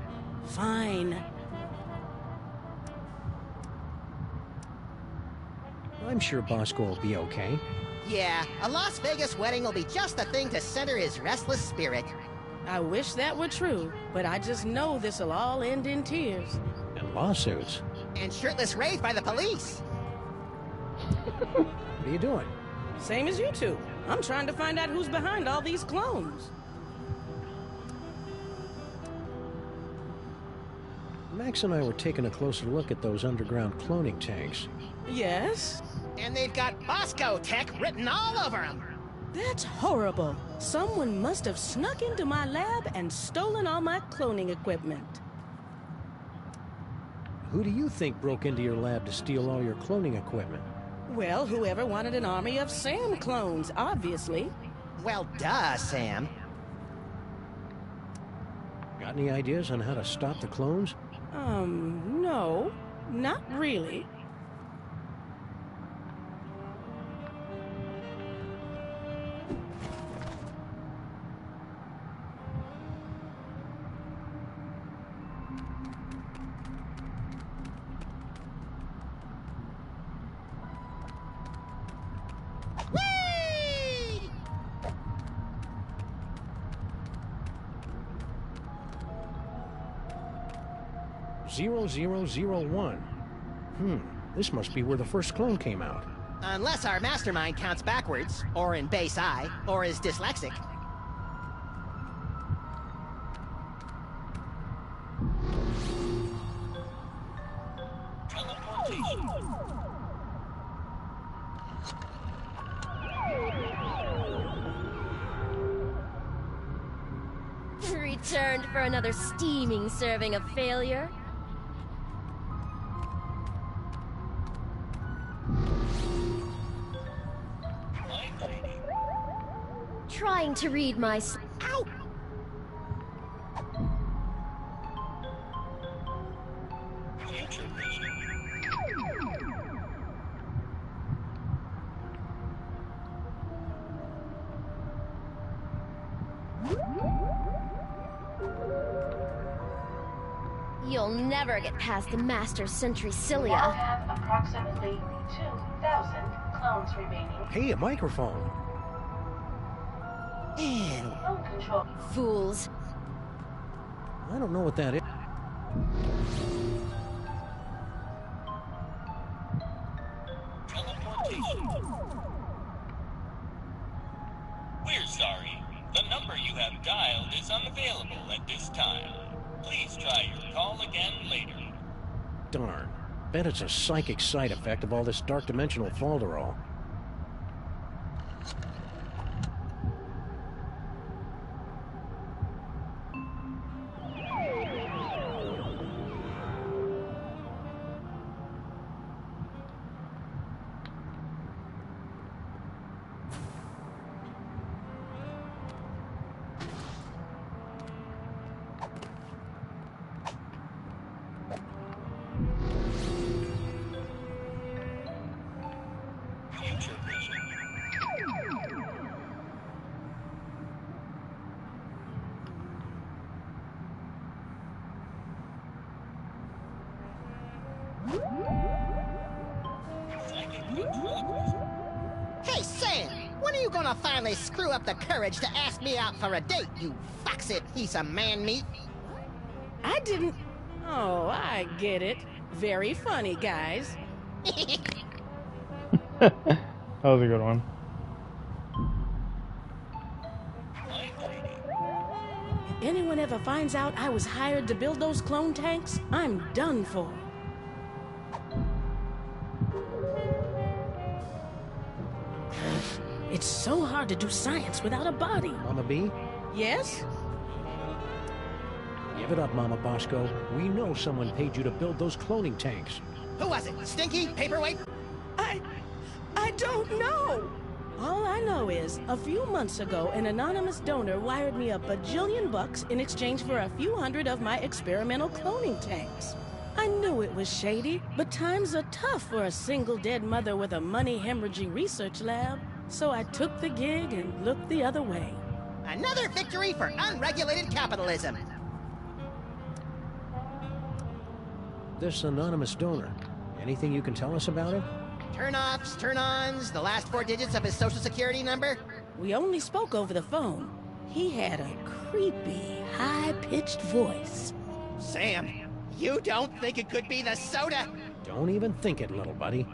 I'm sure Bosco will be okay. Yeah, a Las Vegas wedding will be just the thing to center his restless spirit. I wish that were true, but I just know this'll all end in tears. And lawsuits. And shirtless raids by the police. What are you doing? Same as you two. I'm trying to find out who's behind all these clones. Max and I were taking a closer look at those underground cloning tanks. Yes? And they've got Bosco Tech written all over them. That's horrible. Someone must have snuck into my lab and stolen all my cloning equipment. Who do you think broke into your lab to steal all your cloning equipment? Well, whoever wanted an army of Sam clones, obviously. Well, duh, Sam. Got any ideas on how to stop the clones? No. Not really. Whee! 0001. This must be where the first clone came out. Unless our mastermind counts backwards, or in base I, or is dyslexic. Returned for another steaming serving of failure. Trying to read my Ow! You'll never get past the Master Sentry You Cilia. now have approximately 2,000 clones remaining. Hey, a microphone. Clone control. Fools. I don't know what that is. We're sorry. The number you have dialed is unavailable at this time. Please try your call again later. Darn. Bet it's a psychic side effect of all this dark dimensional falderall. Hey, Sam! When are you gonna finally screw up the courage to ask me out for a date, you foxy piece of man meat? I didn't... Oh, I get it. Very funny, guys. That was a good one. If anyone ever finds out I was hired to build those clone tanks, I'm done for. It's so hard to do science without a body. Mama B? Yes? Give it up, Mama Bosco. We know someone paid you to build those cloning tanks. Who was it? Stinky? Paperweight? I don't know. All I know is, a few months ago, an anonymous donor wired me a bajillion bucks in exchange for a few hundred of my experimental cloning tanks. I knew it was shady, but times are tough for a single dead mother with a money-hemorrhaging research lab. So I took the gig and looked the other way. Another victory for unregulated capitalism. This anonymous donor, anything you can tell us about it? Turn-offs, turn-ons, the last 4 digits of his social security number? We only spoke over the phone. He had a creepy, high-pitched voice. Sam, you don't think it could be the soda? Don't even think it, little buddy.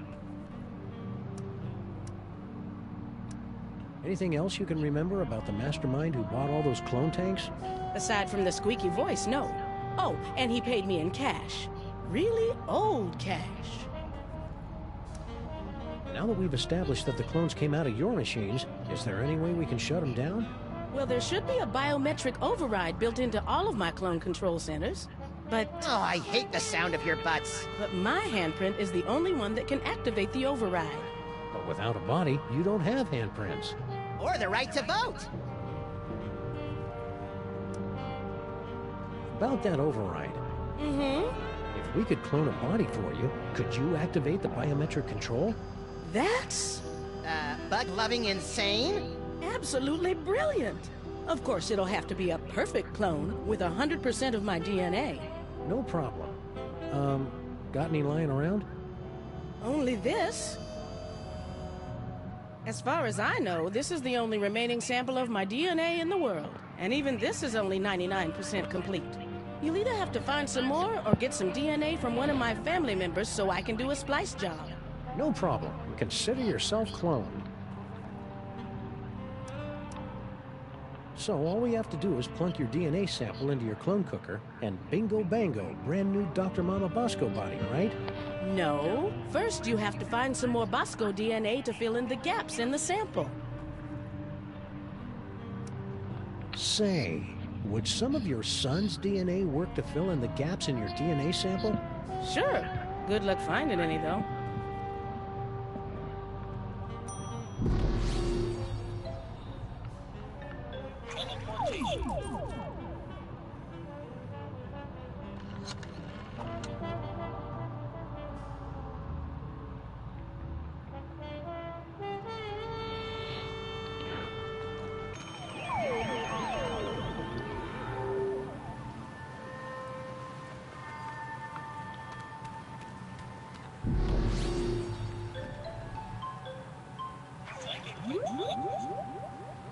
Anything else you can remember about the mastermind who bought all those clone tanks? Aside from the squeaky voice, no. Oh, and he paid me in cash. Really old cash. Now that we've established that the clones came out of your machines, is there any way we can shut them down? Well, there should be a biometric override built into all of my clone control centers. But... Oh, I hate the sound of your butts. But my handprint is the only one that can activate the override. But without a body, you don't have handprints. Or the right to vote. About that override. If we could clone a body for you, could you activate the biometric control? That's... bug-loving insane? Absolutely brilliant. Of course, it'll have to be a perfect clone with 100% of my DNA. No problem. Got any lying around? Only this. As far as I know, this is the only remaining sample of my DNA in the world. And even this is only 99% complete. You'll either have to find some more or get some DNA from one of my family members so I can do a splice job. No problem. Consider yourself cloned. So all we have to do is plunk your DNA sample into your clone cooker, and bingo bango, brand new Dr. Mama Bosco body, right? No. First, you have to find some more Bosco DNA to fill in the gaps in the sample. Say, would some of your son's DNA work to fill in the gaps in your DNA sample? Sure. Good luck finding any, though.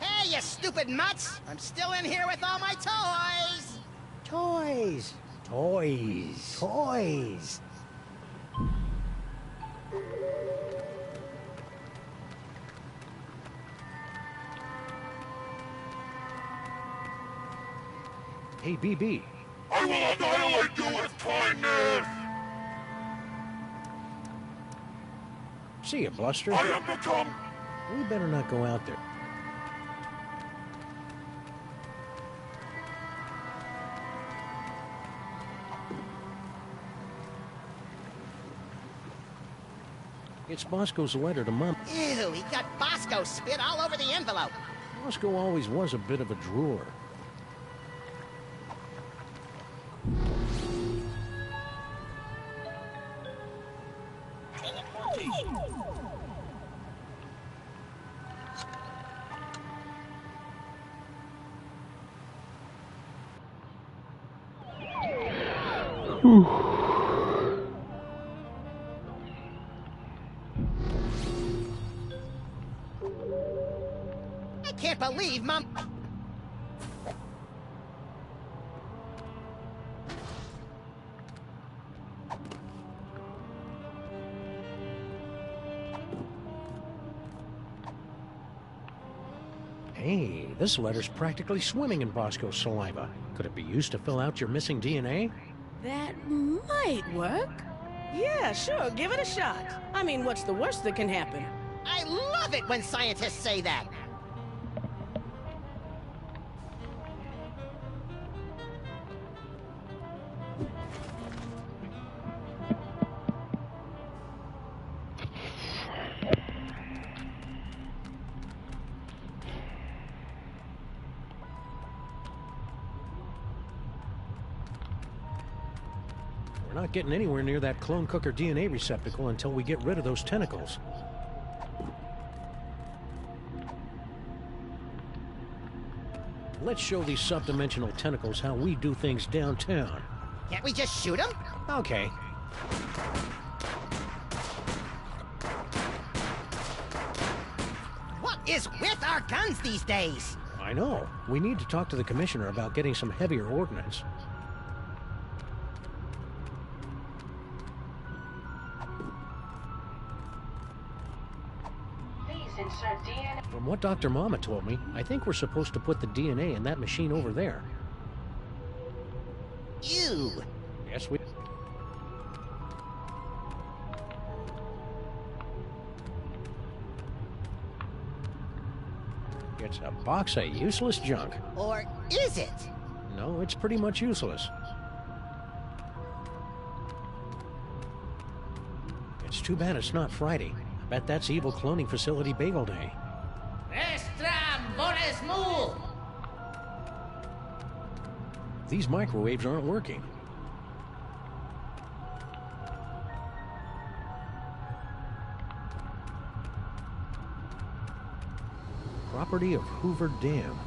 Hey, you stupid mutts! I'm still in here with all my toys! Toys! Toys! Toys! Hey, BB. I will annihilate you with kindness! See ya, Bluster. I have become... We better not go out there. It's Bosco's letter to Mom. Ew, he got Bosco spit all over the envelope. Bosco always was a bit of a drooler. I can't believe Mom... Hey, this letter's practically swimming in Bosco's saliva. Could it be used to fill out your missing DNA? That might work. Yeah, sure, give it a shot. I mean, what's the worst that can happen? I love it when scientists say that! We're not getting anywhere near that clone cooker DNA receptacle until we get rid of those tentacles. Let's show these subdimensional tentacles how we do things downtown. Can't we just shoot him? Okay. is with our guns these days. I know. We need to talk to the commissioner about getting some heavier ordnance. Please insert DNA. From what Dr. Mama told me, I think we're supposed to put the DNA in that machine over there. Ew. Yes, we... It's a box of useless junk. Or is it? No, it's pretty much useless. It's too bad it's not Friday. I bet that's Evil Cloning Facility Bagel Day. These microwaves aren't working. Property of Hoover Dam.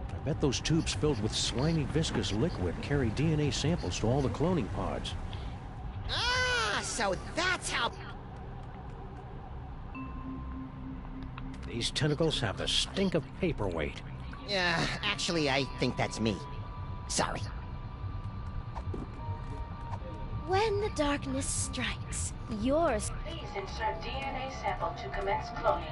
I bet those tubes filled with slimy, viscous liquid carry DNA samples to all the cloning pods. Ah, so that's how... These tentacles have the stink of paperweight. Actually, I think that's me. Sorry. When the darkness strikes, yours. Please insert DNA sample to commence cloning.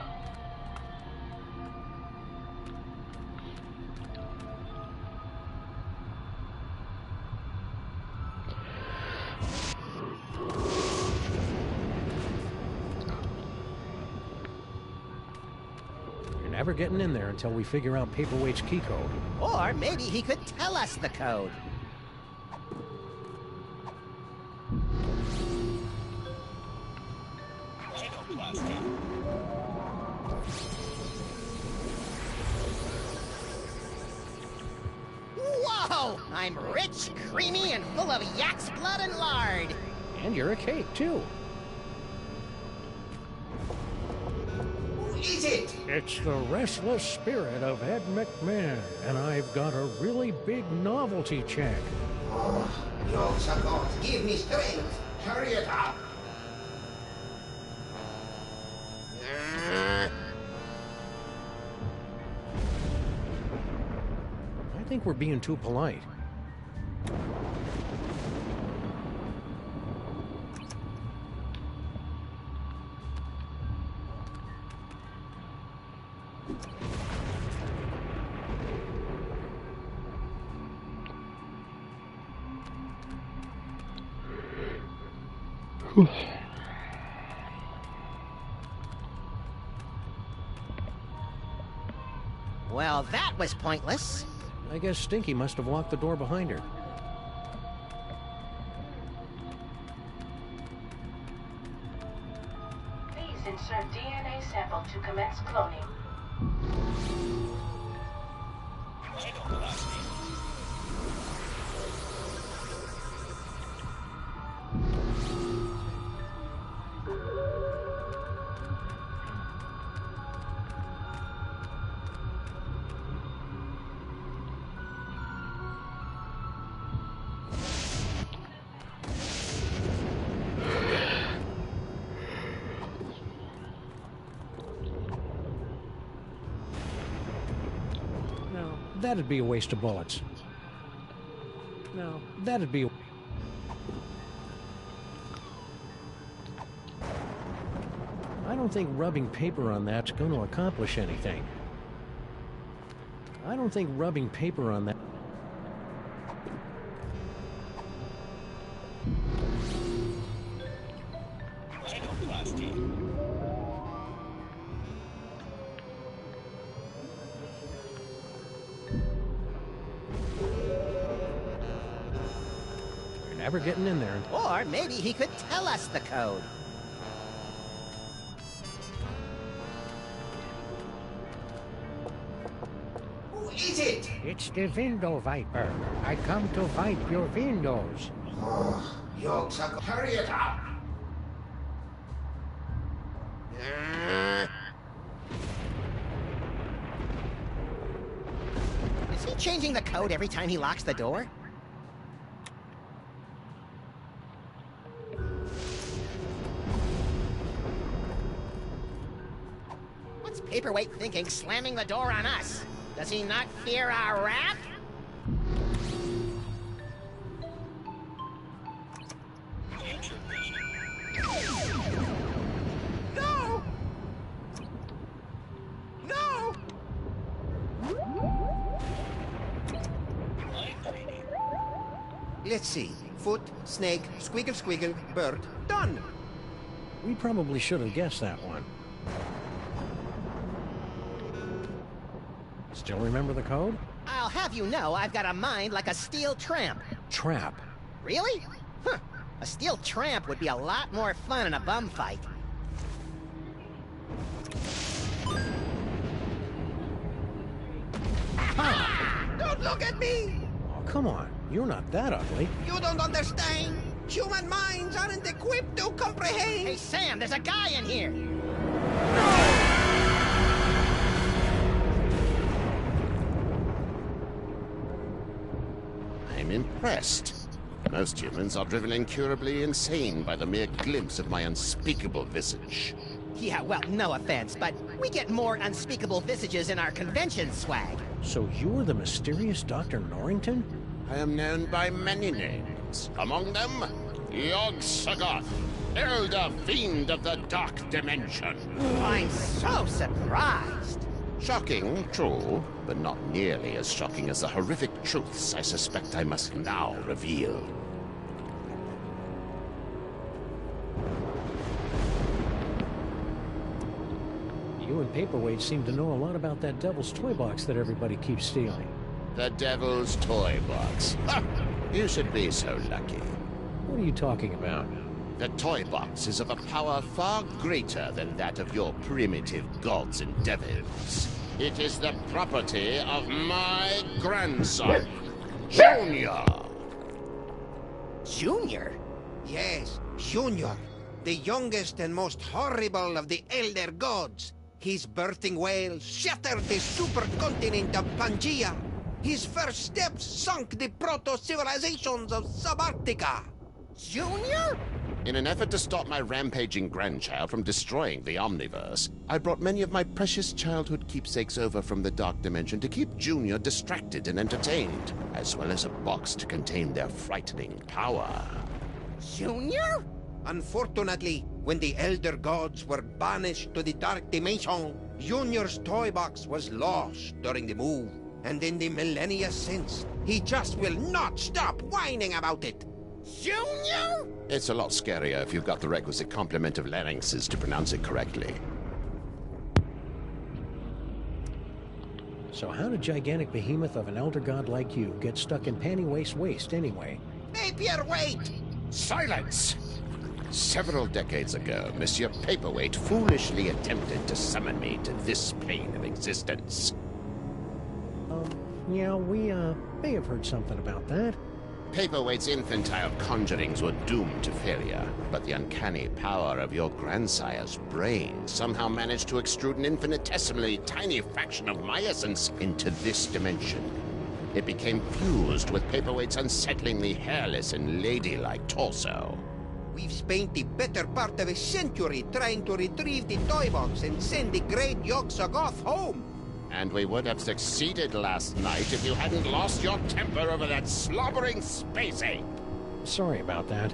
You're never getting in there until we figure out Paperweight's key code. Or maybe he could tell us the code. Whoa! I'm rich, creamy, and full of yak's blood and lard. And you're a cake, too. Who is it? It's the restless spirit of Ed McMahon, and I've got a really big novelty check. Your suckers give me strength. Hurry it up. I think we're being too polite. Well, that was pointless. I guess Stinky must have locked the door behind her. Please insert DNA sample to commence cloning. No, that'd be a waste of bullets. No, that'd be... I don't think rubbing paper on that's going to accomplish anything. I don't think rubbing paper on that... You're never getting in there. Or maybe he could tell us the code. Who is it? It's the window viper. I come to wipe your windows. Your sucker. Hurry it up. Is he changing the code every time he locks the door? Paperweight thinking slamming the door on us? Does he not fear our wrath? Future vision. No! No! Mind reading. Let's see. Foot, snake, squiggle squiggle, bird. Done! We probably should have guessed that one. Still remember the code? I'll have you know I've got a mind like a steel tramp. Trap. Really? Huh. A steel tramp would be a lot more fun in a bum fight. Don't look at me! Oh, come on. You're not that ugly. You don't understand. Human minds aren't equipped to comprehend. Hey, Sam, there's a guy in here. I'm impressed. Most humans are driven incurably insane by the mere glimpse of my unspeakable visage. Yeah, well, no offense, but we get more unspeakable visages in our convention swag. So you're the mysterious Dr. Norrington? I am known by many names. Among them, Yog-Sothoth, Elder Fiend of the Dark Dimension. I'm so surprised. Shocking, true, but not nearly as shocking as the horrific truths I suspect I must now reveal. You and Paperweight seem to know a lot about that devil's toy box that everybody keeps stealing. The Devil's Toy Box. Ha! You should be so lucky. What are you talking about? The toy box is of a power far greater than that of your primitive gods and devils. It is the property of my grandson, Junior. Junior? Yes, Junior. The youngest and most horrible of the Elder Gods. His birthing wail shattered the supercontinent of Pangaea. His first steps sunk the proto-civilizations of Subarctica. Junior? In an effort to stop my rampaging grandchild from destroying the Omniverse, I brought many of my precious childhood keepsakes over from the Dark Dimension to keep Junior distracted and entertained, as well as a box to contain their frightening power. Junior? Unfortunately, when the Elder Gods were banished to the Dark Dimension, Junior's toy box was lost during the move. And in the millennia since, he just will not stop whining about it. Junior? It's a lot scarier if you've got the requisite complement of larynxes to pronounce it correctly. So how did gigantic behemoth of an elder god like you get stuck in Panty Waste anyway? Paperweight! Silence! Several decades ago, Monsieur Paperweight foolishly attempted to summon me to this plane of existence. Yeah, we, may have heard something about that. Paperweight's infantile conjurings were doomed to failure, but the uncanny power of your grandsire's brain somehow managed to extrude an infinitesimally tiny fraction of my essence into this dimension. It became fused with Paperweight's unsettlingly hairless and ladylike torso. We've spent the better part of a century trying to retrieve the toy box and send the great Yog-Sothoth home. And we would have succeeded last night if you hadn't lost your temper over that slobbering space ape. Sorry about that.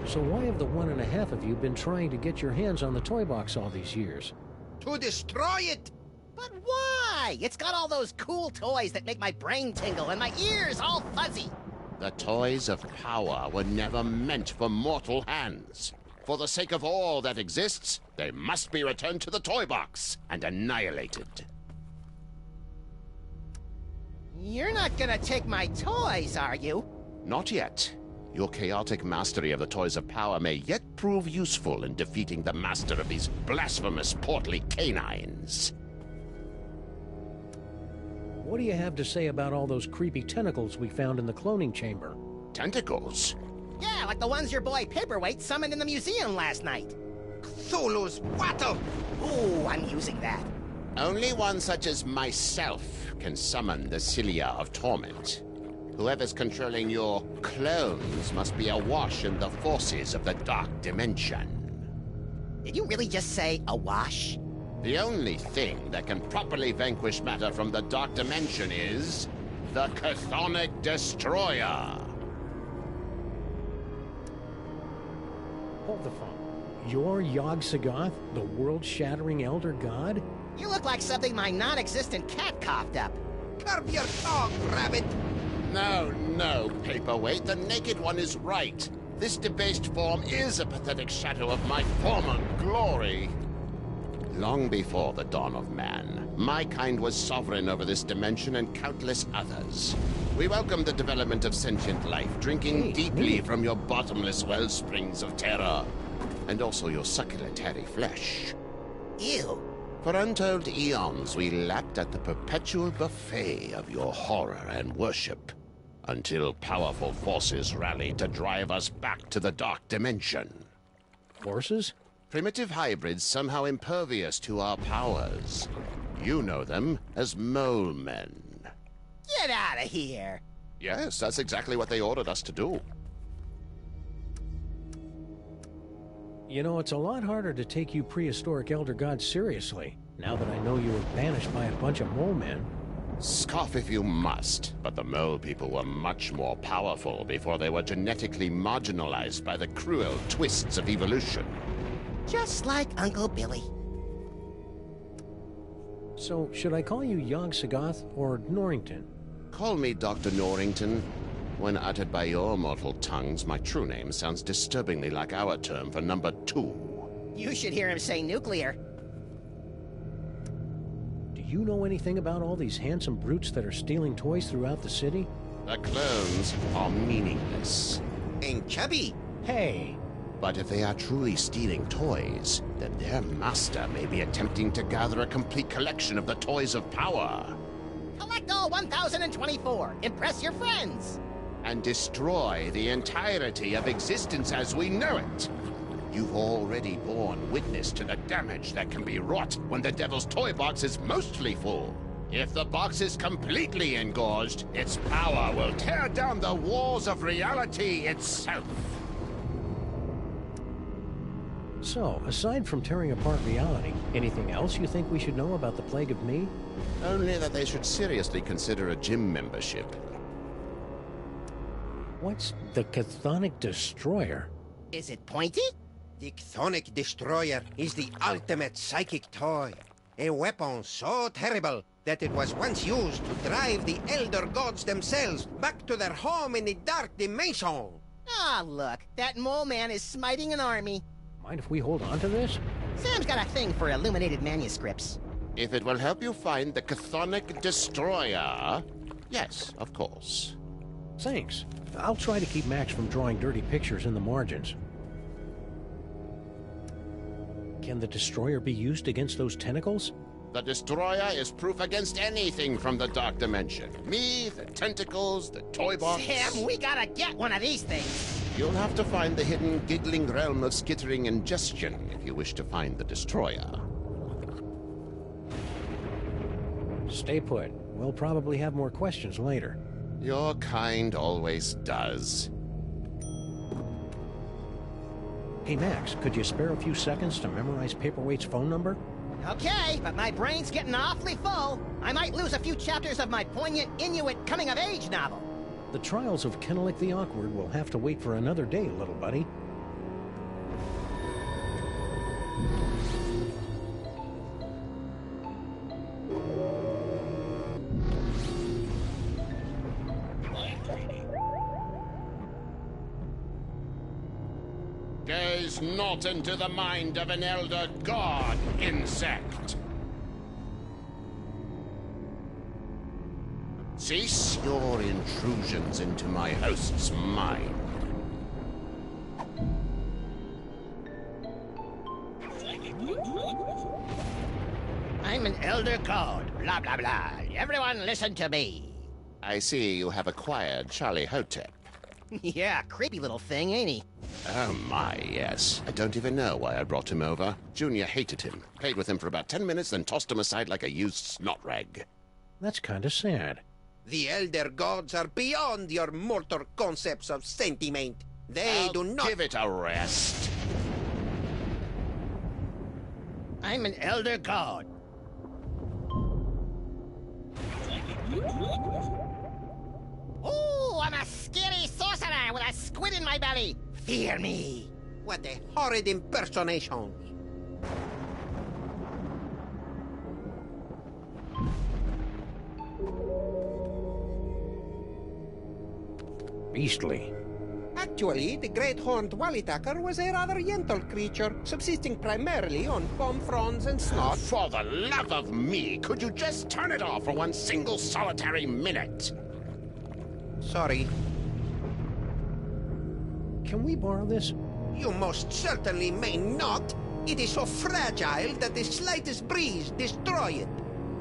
So why have the 1.5 of you been trying to get your hands on the toy box all these years? To destroy it! But why? It's got all those cool toys that make my brain tingle and my ears all fuzzy. The toys of power were never meant for mortal hands. For the sake of all that exists, they must be returned to the toy box and annihilated. You're not gonna take my toys, are you? Not yet. Your chaotic mastery of the toys of power may yet prove useful in defeating the master of these blasphemous portly canines. What do you have to say about all those creepy tentacles we found in the cloning chamber? Tentacles? Yeah, like the ones your boy Paperweight summoned in the museum last night. Cthulhu's wattle! Ooh, I'm using that. Only one such as myself can summon the Cilia of Torment. Whoever's controlling your clones must be awash in the forces of the Dark Dimension. Did you really just say awash? The only thing that can properly vanquish matter from the Dark Dimension is the Chthonic Destroyer. Hold the phone. You're Yog-Sothoth, the world-shattering Elder God? You look like something my non-existent cat coughed up. Curb your tongue, rabbit! No, Paperweight. The Naked One is right. This debased form is a pathetic shadow of my former glory. Long before the dawn of man, my kind was sovereign over this dimension and countless others. We welcome the development of sentient life, drinking deeply from your bottomless wellsprings of terror, and also your succulent hairy flesh. Ew. For untold eons, we lapped at the perpetual buffet of your horror and worship, until powerful forces rallied to drive us back to the Dark Dimension. Forces? Primitive hybrids somehow impervious to our powers. You know them as mole men. Get out of here! Yes, that's exactly what they ordered us to do. You know, it's a lot harder to take you prehistoric Elder Gods seriously, now that I know you were banished by a bunch of mole men. Scoff if you must, but the mole people were much more powerful before they were genetically marginalized by the cruel twists of evolution. Just like Uncle Billy. So, should I call you Yog-Sothoth or Norrington? Call me Dr. Norrington. When uttered by your mortal tongues, my true name sounds disturbingly like our term for number 2. You should hear him say nuclear. Do you know anything about all these handsome brutes that are stealing toys throughout the city? The clones are meaningless. And chubby. Hey! But if they are truly stealing toys, then their master may be attempting to gather a complete collection of the toys of power. Collect all 1,024. Impress your friends. And destroy the entirety of existence as we know it. You've already borne witness to the damage that can be wrought when the Devil's Toy Box is mostly full. If the box is completely engorged, its power will tear down the walls of reality itself. So, aside from tearing apart reality, anything else you think we should know about the Plague of Me? Only that they should seriously consider a gym membership. What's the Chthonic Destroyer? Is it pointy? The Chthonic Destroyer is the ultimate psychic toy. A weapon so terrible that it was once used to drive the Elder Gods themselves back to their home in the Dark Dimension. Ah, look. That mole man is smiting an army. Mind if we hold on to this? Sam's got a thing for illuminated manuscripts. If it will help you find the Chthonic Destroyer, yes, of course. Thanks. I'll try to keep Max from drawing dirty pictures in the margins. Can the Destroyer be used against those tentacles? The Destroyer is proof against anything from the Dark Dimension. Me, the tentacles, the toy box. Sam, we gotta get one of these things. You'll have to find the hidden, giggling realm of skittering ingestion if you wish to find the Destroyer. Stay put. We'll probably have more questions later. Your kind always does. Hey, Max, could you spare a few seconds to memorize Paperweight's phone number? Okay, but my brain's getting awfully full. I might lose a few chapters of my poignant Inuit coming-of-age novel. The trials of Kennelik the Awkward will have to wait for another day, little buddy. Gaze not into the mind of an elder god, insect. Cease your intrusions into my host's mind. I'm an elder god, blah, blah, blah. Everyone listen to me. I see you have acquired Charlie Hotep. Yeah, creepy little thing, ain't he? Oh my, yes. I don't even know why I brought him over. Junior hated him, played with him for about 10 minutes, then tossed him aside like a used snot rag. That's kinda sad. The Elder Gods are beyond your mortal concepts of sentiment. They do not... Give it a rest. I'm an elder god. Ooh, I'm a scary sorcerer with a squid in my belly. Fear me. What a horrid impersonation. Beastly. Actually, the great horned wallitacker was a rather gentle creature, subsisting primarily on palm fronds and snot. For the love of me, could you just turn it off for one single solitary minute? Sorry. Can we borrow this? You most certainly may not. It is so fragile that the slightest breeze destroy it.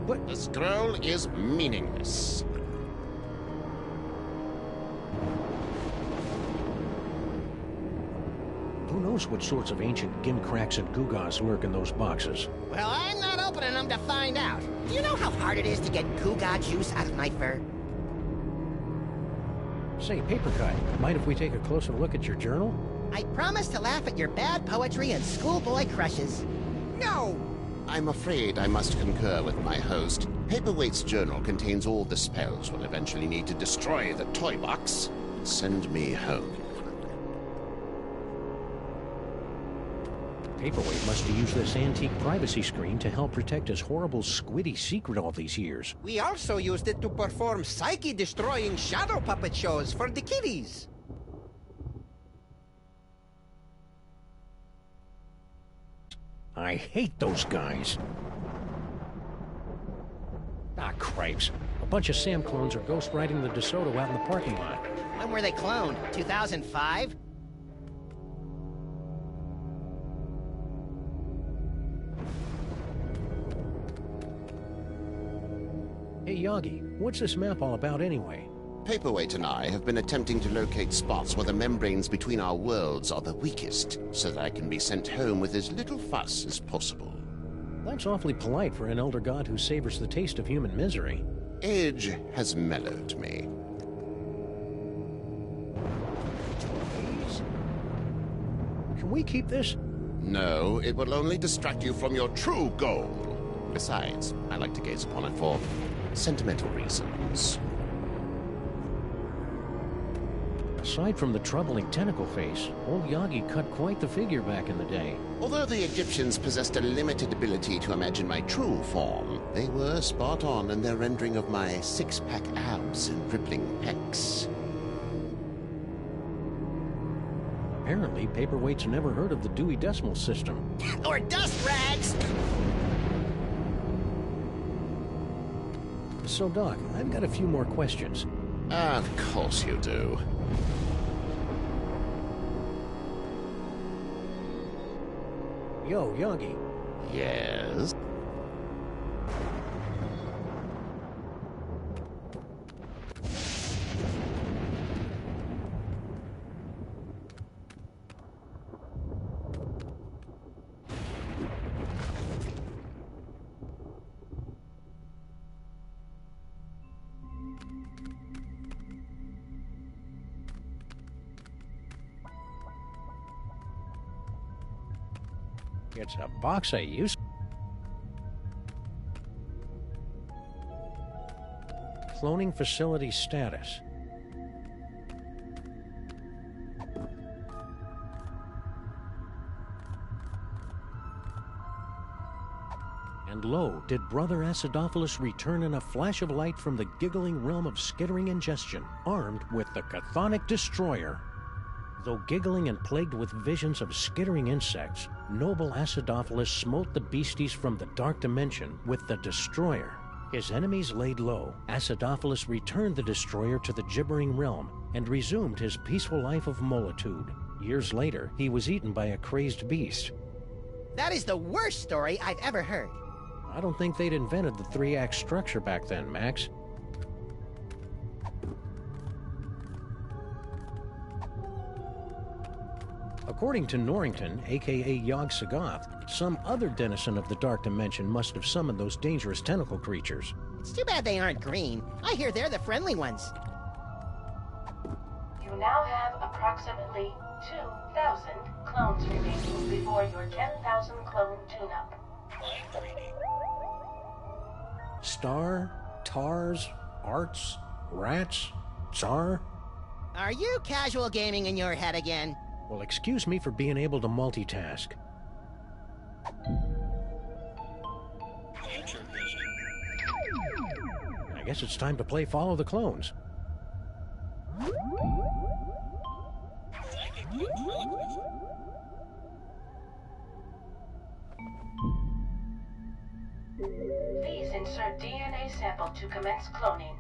But the scroll is meaningless. Who knows what sorts of ancient gimcracks and gewgaws lurk in those boxes? Well, I'm not opening them to find out. Do you know how hard it is to get gewgaw juice out of my fur? Say, Papercut, mind if we take a closer look at your journal? I promise to laugh at your bad poetry and schoolboy crushes. No! I'm afraid I must concur with my host. Paperweight's journal contains all the spells we'll eventually need to destroy the toy box and send me home. Paperweight must have used this antique privacy screen to help protect his horrible squiddy secret all these years. We also used it to perform psyche-destroying shadow puppet shows for the kiddies. I hate those guys. Ah, cripes. A bunch of Sam clones are ghost riding the DeSoto out in the parking lot. When were they cloned? 2005? Hey, Yagi, what's this map all about anyway? Paperweight and I have been attempting to locate spots where the membranes between our worlds are the weakest, so that I can be sent home with as little fuss as possible. That's awfully polite for an elder god who savors the taste of human misery. Age has mellowed me. Can we keep this? No, it will only distract you from your true goal. Besides, I like to gaze upon it for sentimental reasons. Aside from the troubling tentacle face, old Yagi cut quite the figure back in the day. Although the Egyptians possessed a limited ability to imagine my true form, they were spot on in their rendering of my six-pack abs and rippling pecs. Apparently, Paperweight's never heard of the Dewey Decimal System. Or dust rags! So, Doc, I've got a few more questions. Of course you do. Yo, Yagi. Yes? It's a box I used. Cloning facility status. And lo, did Brother Acidophilus return in a flash of light from the giggling realm of skittering ingestion, armed with the Chthonic Destroyer. Though giggling and plagued with visions of skittering insects, noble Acidophilus smote the beasties from the dark dimension with the Destroyer. His enemies laid low. Acidophilus returned the Destroyer to the gibbering realm and resumed his peaceful life of molitude. Years later, he was eaten by a crazed beast. That is the worst story I've ever heard. I don't think they'd invented the three-act structure back then, Max. According to Norrington, aka Yog-Sothoth, some other denizen of the Dark Dimension must have summoned those dangerous tentacle creatures. It's too bad they aren't green. I hear they're the friendly ones. You now have approximately 2,000 clones remaining before your 10,000 clone tune-up. Mind reading. Star, Tars, Arts, Rats, Tsar? Are you casual gaming in your head again? Well, excuse me for being able to multitask. Future vision. I guess it's time to play Follow the Clones. Psychic ventriloquism. Please insert DNA sample to commence cloning.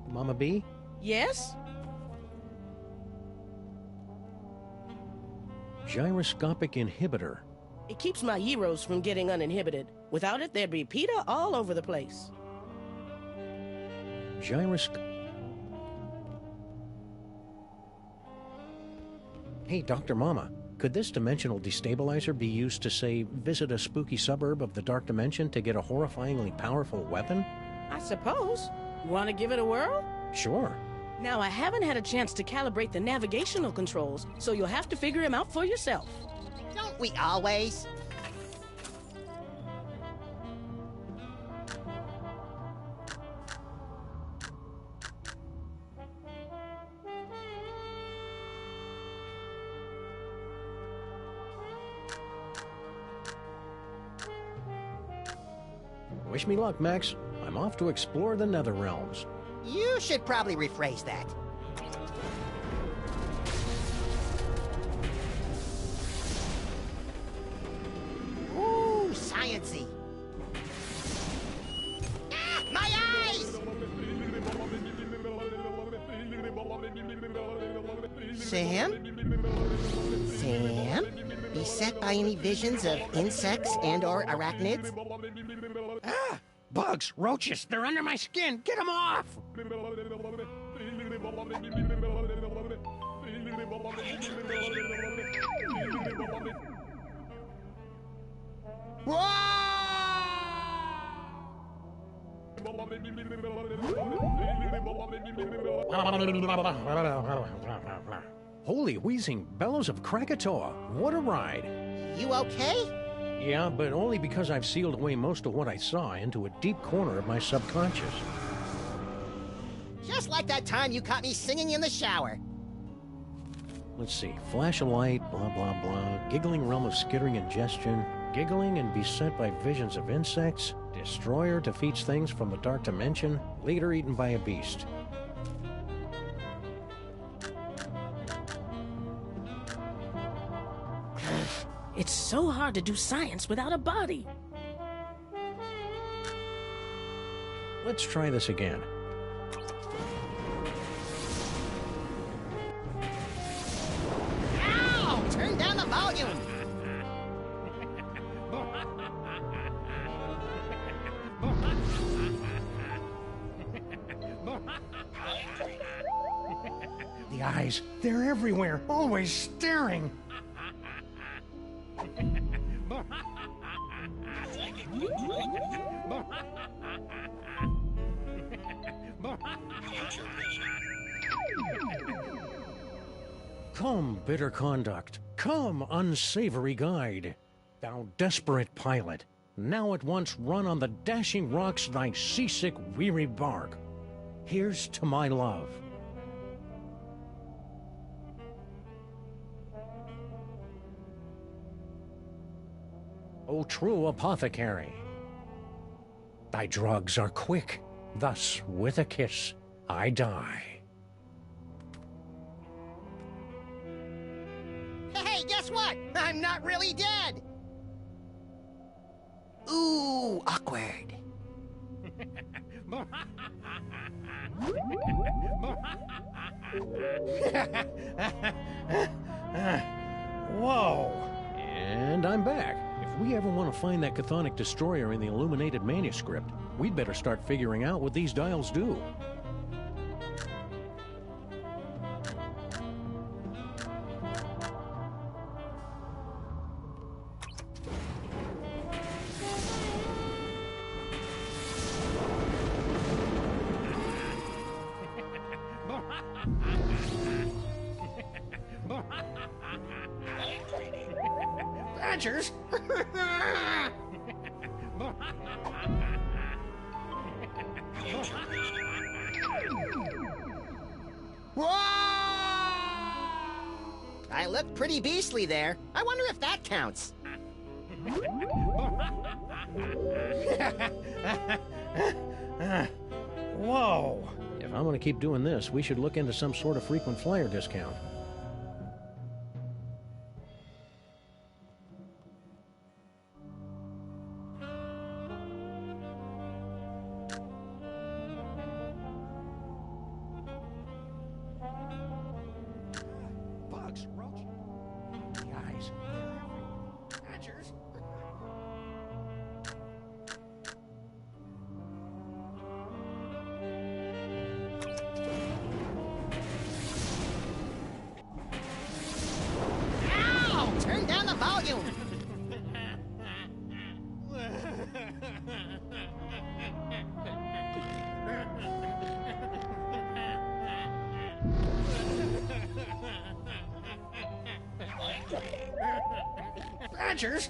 Mama B? Yes? Gyroscopic inhibitor. It keeps my heroes from getting uninhibited. Without it, there'd be PETA all over the place. Hey, Dr. Mama, could this dimensional destabilizer be used to, say, visit a spooky suburb of the Dark Dimension to get a horrifyingly powerful weapon? I suppose. Want to give it a whirl? Sure. Now, I haven't had a chance to calibrate the navigational controls, so you'll have to figure them out for yourself. Don't we always? Wish me luck, Max. I'm off to explore the Nether Realms. You should probably rephrase that. Ooh, sciencey. Ah, my eyes! Sam? Sam? Beset by any visions of insects and/or arachnids? Ah! Bugs, roaches, they're under my skin. Get them off! Holy wheezing bellows of Krakatoa. What a ride. You okay? Yeah, but only because I've sealed away most of what I saw into a deep corner of my subconscious. Just like that time you caught me singing in the shower. Let's see. Flash of light, blah, blah, blah. Giggling realm of skittering ingestion. Giggling and beset by visions of insects. Destroyer defeats things from the dark dimension. Leader eaten by a beast. It's so hard to do science without a body. Let's try this again. Ow! Turn down the volume! The eyes, they're everywhere, always staring. Come, bitter conduct. Come, unsavory guide. Thou desperate pilot, now at once run on the dashing rocks thy seasick, weary bark. Here's to my love. O true apothecary, thy drugs are quick, thus with a kiss I die. Hey, guess what? I'm not really dead! Ooh, awkward. Whoa! And I'm back. If we ever want to find that chthonic destroyer in the illuminated manuscript, we'd better start figuring out what these dials do. Badgers! Whoa! I look pretty beastly there. I wonder if that counts. Whoa! If I'm gonna keep doing this, we should look into some sort of frequent flyer discount. Bugs, roach. The eyes. Badgers. Ow! Turn down the volume. Badgers.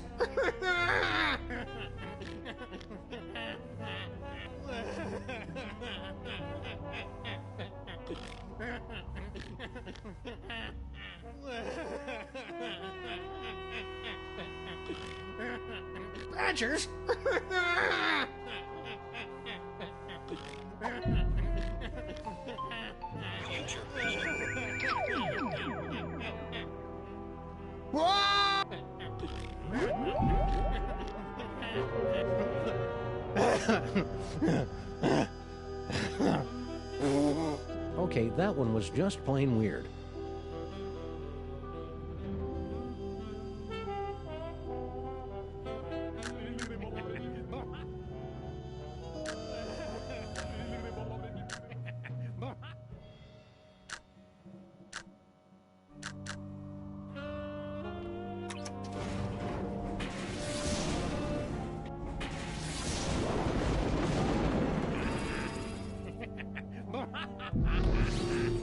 Badgers. Whoa! Okay, that one was just plain weird.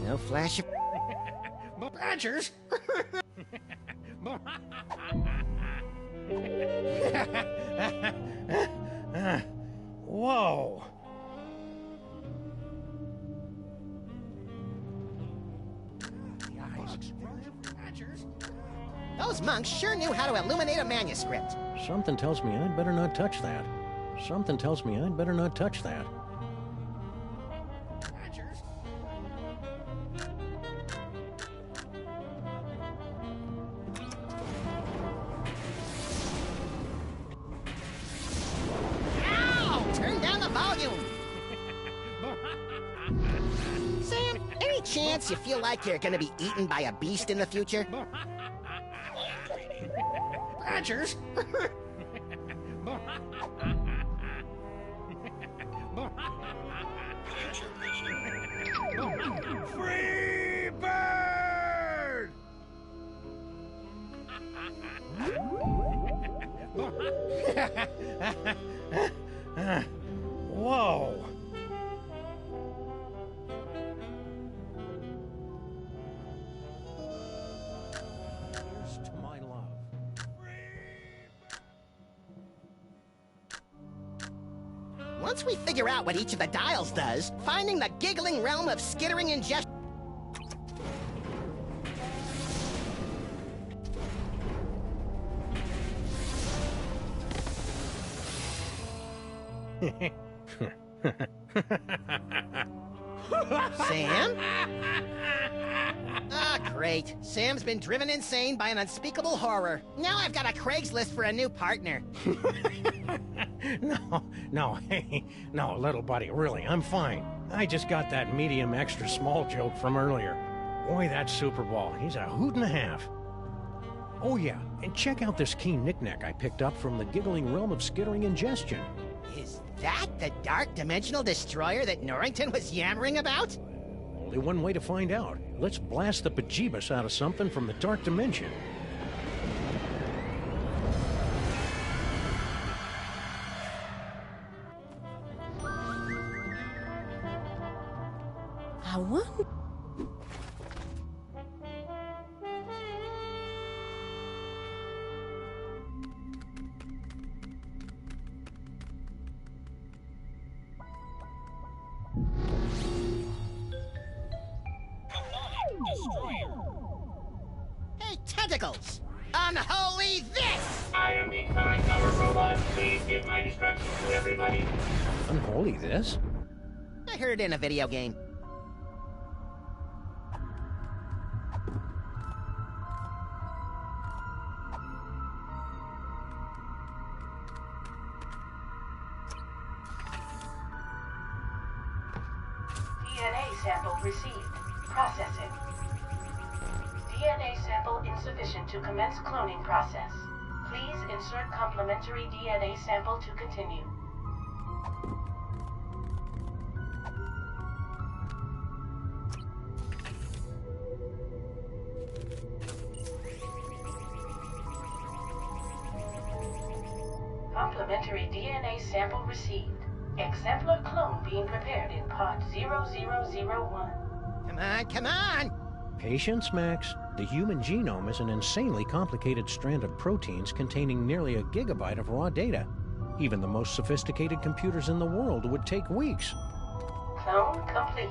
No flash of... Badgers. Whoa. The eyes. Badgers. Those monks sure knew how to illuminate a manuscript. Something tells me I'd better not touch that. Something tells me I'd better not touch that. Badgers. Ow! Turn down the volume. Sam, any chance you feel like you're gonna be eaten by a beast in the future? Badgers. Free bird! Whoa! Here's to my love. Once we figure out what each of the dials does, finding the giggling realm of skittering ingestion... Sam? Ah, great. Sam's been driven insane by an unspeakable horror. Now I've got a Craigslist for a new partner. No, little buddy, really, I'm fine. I just got that medium extra small joke from earlier. Boy, that Super Ball, he's a hoot and a half. Oh yeah, and check out this key knick-knack I picked up from the giggling realm of skittering ingestion. Is that the dark dimensional destroyer that Norrington was yammering about? Only one way to find out. Let's blast the bejeebus out of something from the dark dimension. I wonder... destroyer. Hey, tentacles! Unholy this! I am the current number robot. Please give my instructions to everybody. Unholy this? I heard it in a video game. DNA sample received. Processing. DNA sample insufficient to commence cloning process. Please insert complementary DNA sample to continue. Complementary DNA sample received. Exemplar clone being prepared in part 0001. Come on, come on! Patience, Max. The human genome is an insanely complicated strand of proteins containing nearly a gigabyte of raw data. Even the most sophisticated computers in the world would take weeks. Clone complete.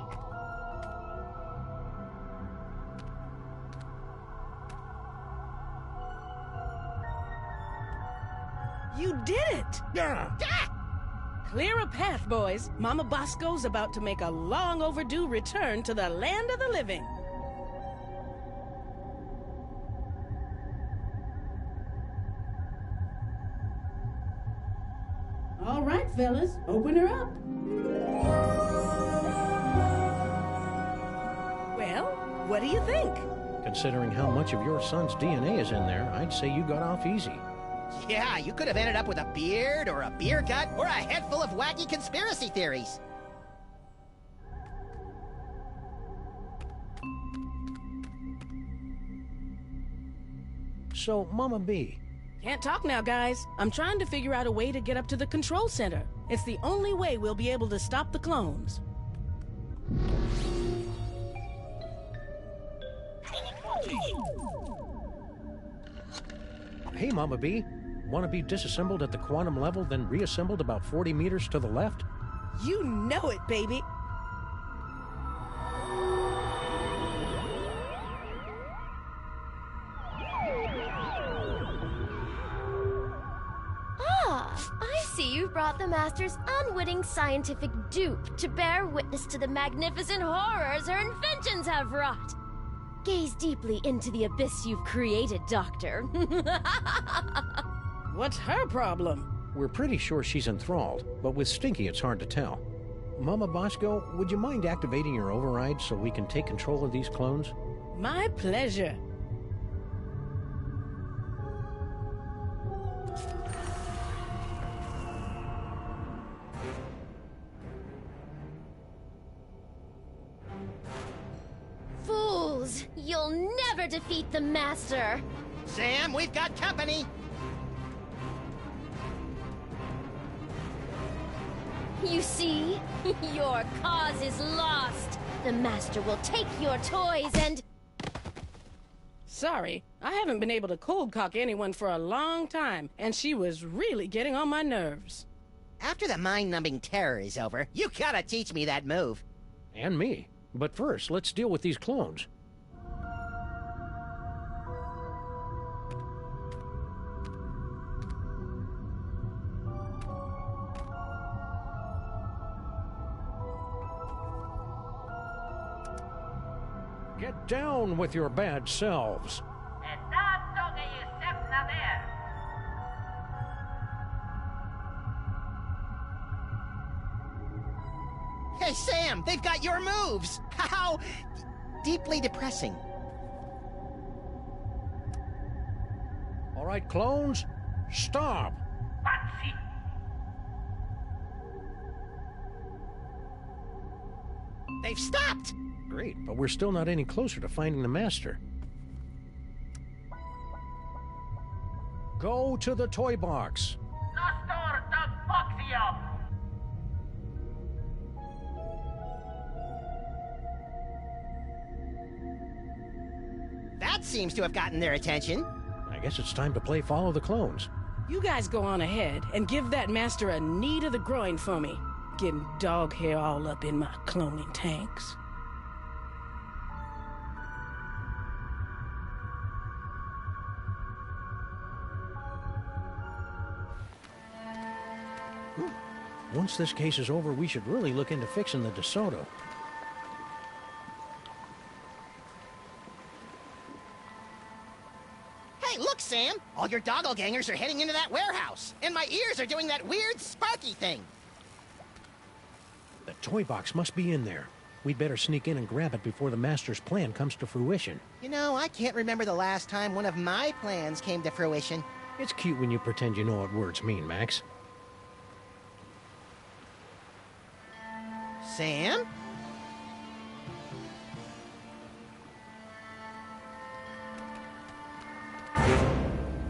You did it! Yeah! Clear a path, boys. Mama Bosco's about to make a long overdue return to the land of the living. All right, fellas, open her up. Well, what do you think? Considering how much of your son's DNA is in there, I'd say you got off easy. Yeah, you could have ended up with a beard, or a beer gut, or a head full of wacky conspiracy theories. So, Mama B. Can't talk now, guys. I'm trying to figure out a way to get up to the control center. It's the only way we'll be able to stop the clones. Hey, Mama B. Want to be disassembled at the quantum level, then reassembled about 40 meters to the left? You know it, baby. I see you've brought the Master's unwitting scientific dupe to bear witness to the magnificent horrors her inventions have wrought. Gaze deeply into the abyss you've created, Doctor. What's her problem? We're pretty sure she's enthralled, but with Stinky it's hard to tell. Mama Bosco, would you mind activating your override so we can take control of these clones? My pleasure. Fools! You'll never defeat the Master! Sam, we've got company! You see? Your cause is lost! The Master will take your toys and... Sorry, I haven't been able to cold cock anyone for a long time, and she was really getting on my nerves. After the mind-numbing terror is over, you gotta teach me that move. And me. But first, let's deal with these clones. Get down with your bad selves. Hey, Sam, they've got your moves! How deeply depressing. All right, clones, stop! They've stopped! Great, but we're still not any closer to finding the Master. Go to the toy box. That seems to have gotten their attention. I guess it's time to play Follow the Clones. You guys go on ahead and give that Master a knee to the groin for me. Getting dog hair all up in my cloning tanks. Once this case is over, we should really look into fixing the DeSoto. Hey, look, Sam! All your doppelgangers are heading into that warehouse, and my ears are doing that weird sparky thing. The toy box must be in there. We'd better sneak in and grab it before the Master's plan comes to fruition. You know, I can't remember the last time one of my plans came to fruition. It's cute when you pretend you know what words mean, Max. Sam?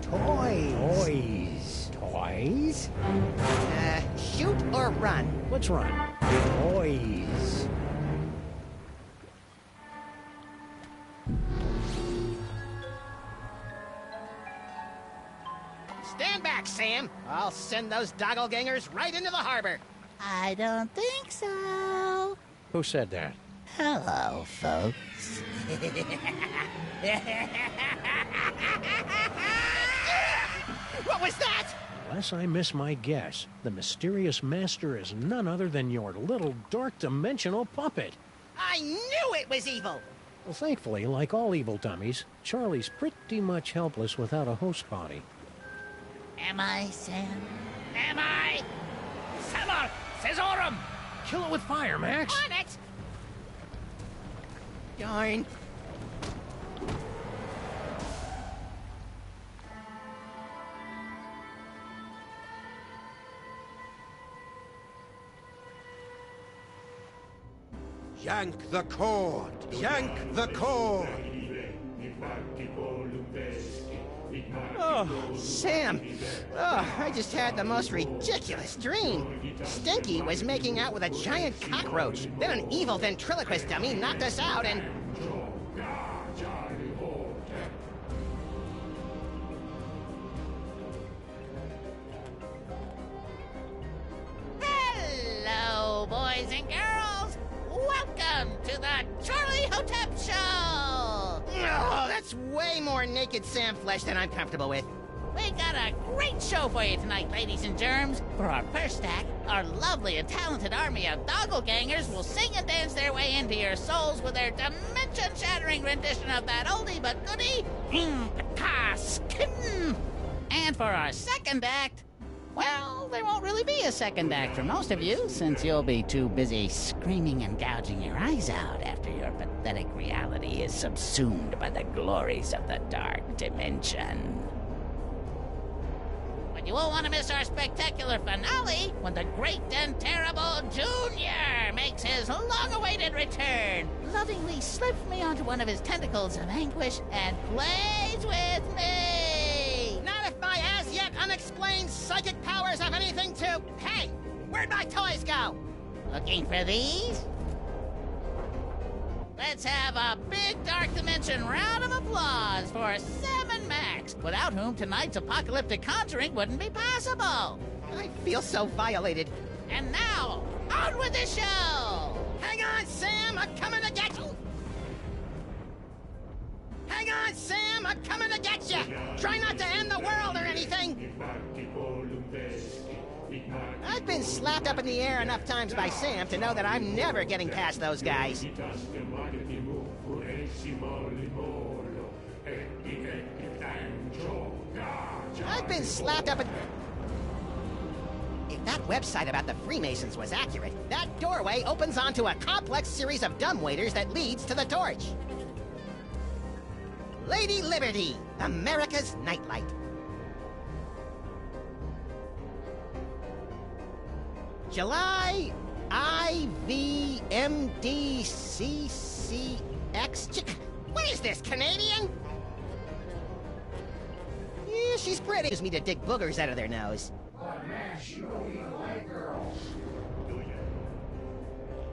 Toys. Toys? Shoot or run? Let's run. Toys. Stand back, Sam. I'll send those doppelgangers right into the harbor. I don't think so. Who said that? Hello, folks. What was that? Unless I miss my guess, the mysterious Master is none other than your little dark dimensional puppet. I knew it was evil. Well, thankfully, like all evil dummies, Charlie's pretty much helpless without a host body. Am I, Sam? Am I? Samar! Cesarum! Kill it with fire, Max! On it! Darn. Yank the cord! Yank the cord! Oh, Sam. Oh, I just had the most ridiculous dream. Stinky was making out with a giant cockroach. Then an evil ventriloquist dummy knocked us out and... Hello, boys and girls. Welcome to the Charlie Hotep Show. Oh, that's way more naked Sam flesh than I'm comfortable with. We got a great show for you tonight, ladies and germs. For our first act, our lovely and talented army of doppelgangers will sing and dance their way into your souls with their dimension-shattering rendition of that oldie but goodie, Patask. And for our second act, well, there won't really be a second act for most of you, since you'll be too busy screaming and gouging your eyes out after your pathetic reality is subsumed by the glories of the dark dimension. But you won't want to miss our spectacular finale when the great and terrible Junior makes his long-awaited return, lovingly slips me onto one of his tentacles of anguish and plays with me! Not if my as-yet unexplained psychic powers have anything to... Hey, where'd my toys go? Looking for these? Let's have a big Dark Dimension round of applause for Sam and Max, without whom tonight's apocalyptic conjuring wouldn't be possible. I feel so violated. And now, on with the show! Hang on, Sam, I'm coming to get you! Hang on, Sam, I'm coming to get you! Try not to end the world or anything! I've been slapped up in the air enough times by Sam to know that I'm never getting past those guys. I've been slapped up in... If that website about the Freemasons was accurate, that doorway opens onto a complex series of dumbwaiters that leads to the torch. Lady Liberty, America's nightlight. July IVMDCCX. What is this, Canadian? Yeah, she's pretty. Use me to dig boogers out of their nose.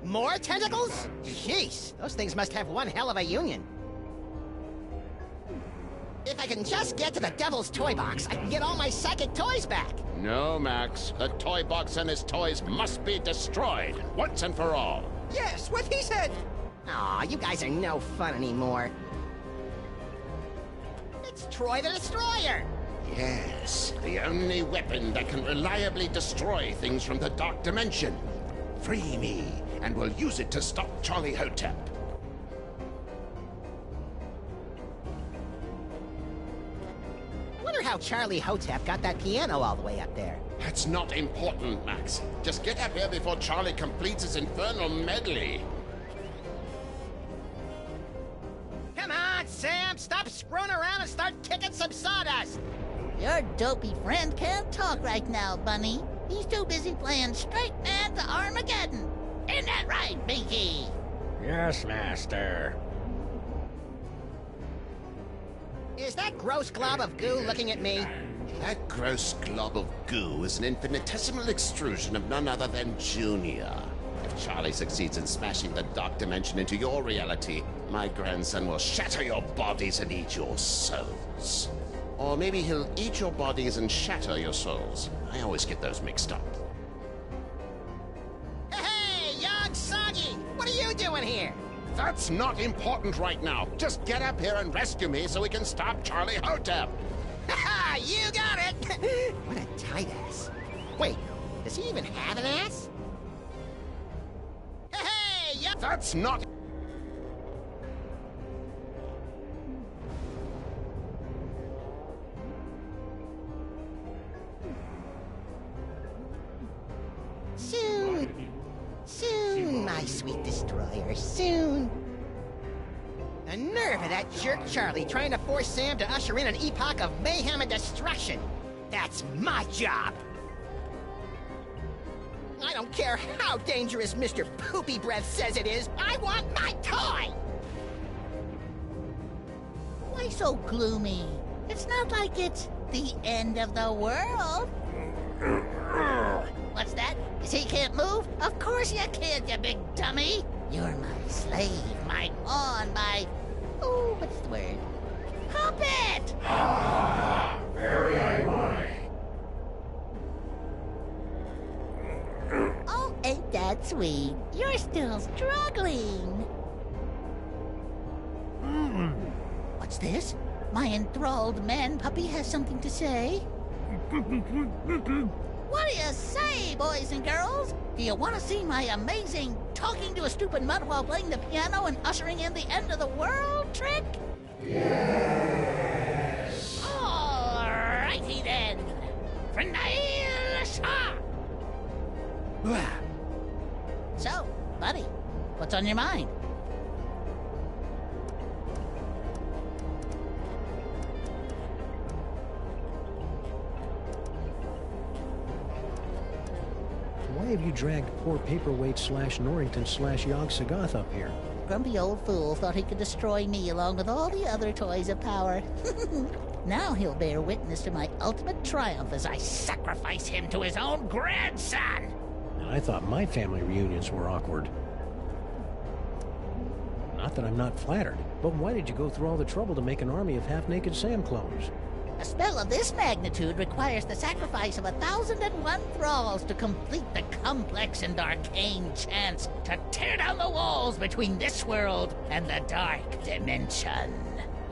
More tentacles? Jeez, those things must have one hell of a union. If I can just get to the Devil's Toy Box, I can get all my psychic toys back. No, Max. The toy box and his toys must be destroyed, once and for all. Yes, what he said. Aw, you guys are no fun anymore. It's Troy the Destroyer. Yes, the only weapon that can reliably destroy things from the Dark Dimension. Free me, and we'll use it to stop Charlie Hotep. I wonder how Charlie Hotep got that piano all the way up there. That's not important, Max. Just get up here before Charlie completes his infernal medley. Come on, Sam! Stop screwing around and start kicking some sawdust! Your dopey friend can't talk right now, Bunny. He's too busy playing straight man to Armageddon. Isn't that right, Binky? Yes, Master. Is that gross glob of goo looking at me? That gross glob of goo is an infinitesimal extrusion of none other than Junior. If Charlie succeeds in smashing the Dark Dimension into your reality, my grandson will shatter your bodies and eat your souls. Or maybe he'll eat your bodies and shatter your souls. I always get those mixed up. Hey, young Soggy! What are you doing here? That's not important right now. Just get up here and rescue me so we can stop Charlie Hotep. Ha! You got it! What a tight ass. Wait, does he even have an ass? Hey, young... That's not... Soon, my sweet destroyer, soon. The nerve of that jerk Charlie trying to force Sam to usher in an epoch of mayhem and destruction. That's my job. I don't care how dangerous Mr. Poopy Breath says it is. I want my toy! Why so gloomy? It's not like it's the end of the world. What's that? You say you can't move? Of course you can't, you big dummy! You're my slave, my pawn, my... Oh, what's the word? Puppet! Ah, very ironic. Oh, ain't that sweet? You're still struggling. What's this? My enthralled man puppy has something to say. What do you say, boys and girls? Do you want to see my amazing talking to a stupid mutt while playing the piano and ushering in the end of the world trick? Yes. Alrighty then. Frenail Shah! So, buddy, what's on your mind? Why have you dragged poor Paperweight / Norrington / Yogg Sagoth up here? Grumpy old fool thought he could destroy me along with all the other toys of power. Now he'll bear witness to my ultimate triumph as I sacrifice him to his own grandson! And I thought my family reunions were awkward. Not that I'm not flattered, but why did you go through all the trouble to make an army of half-naked Sam clones? A spell of this magnitude requires the sacrifice of 1,001 thralls to complete the complex and arcane chants to tear down the walls between this world and the Dark Dimension.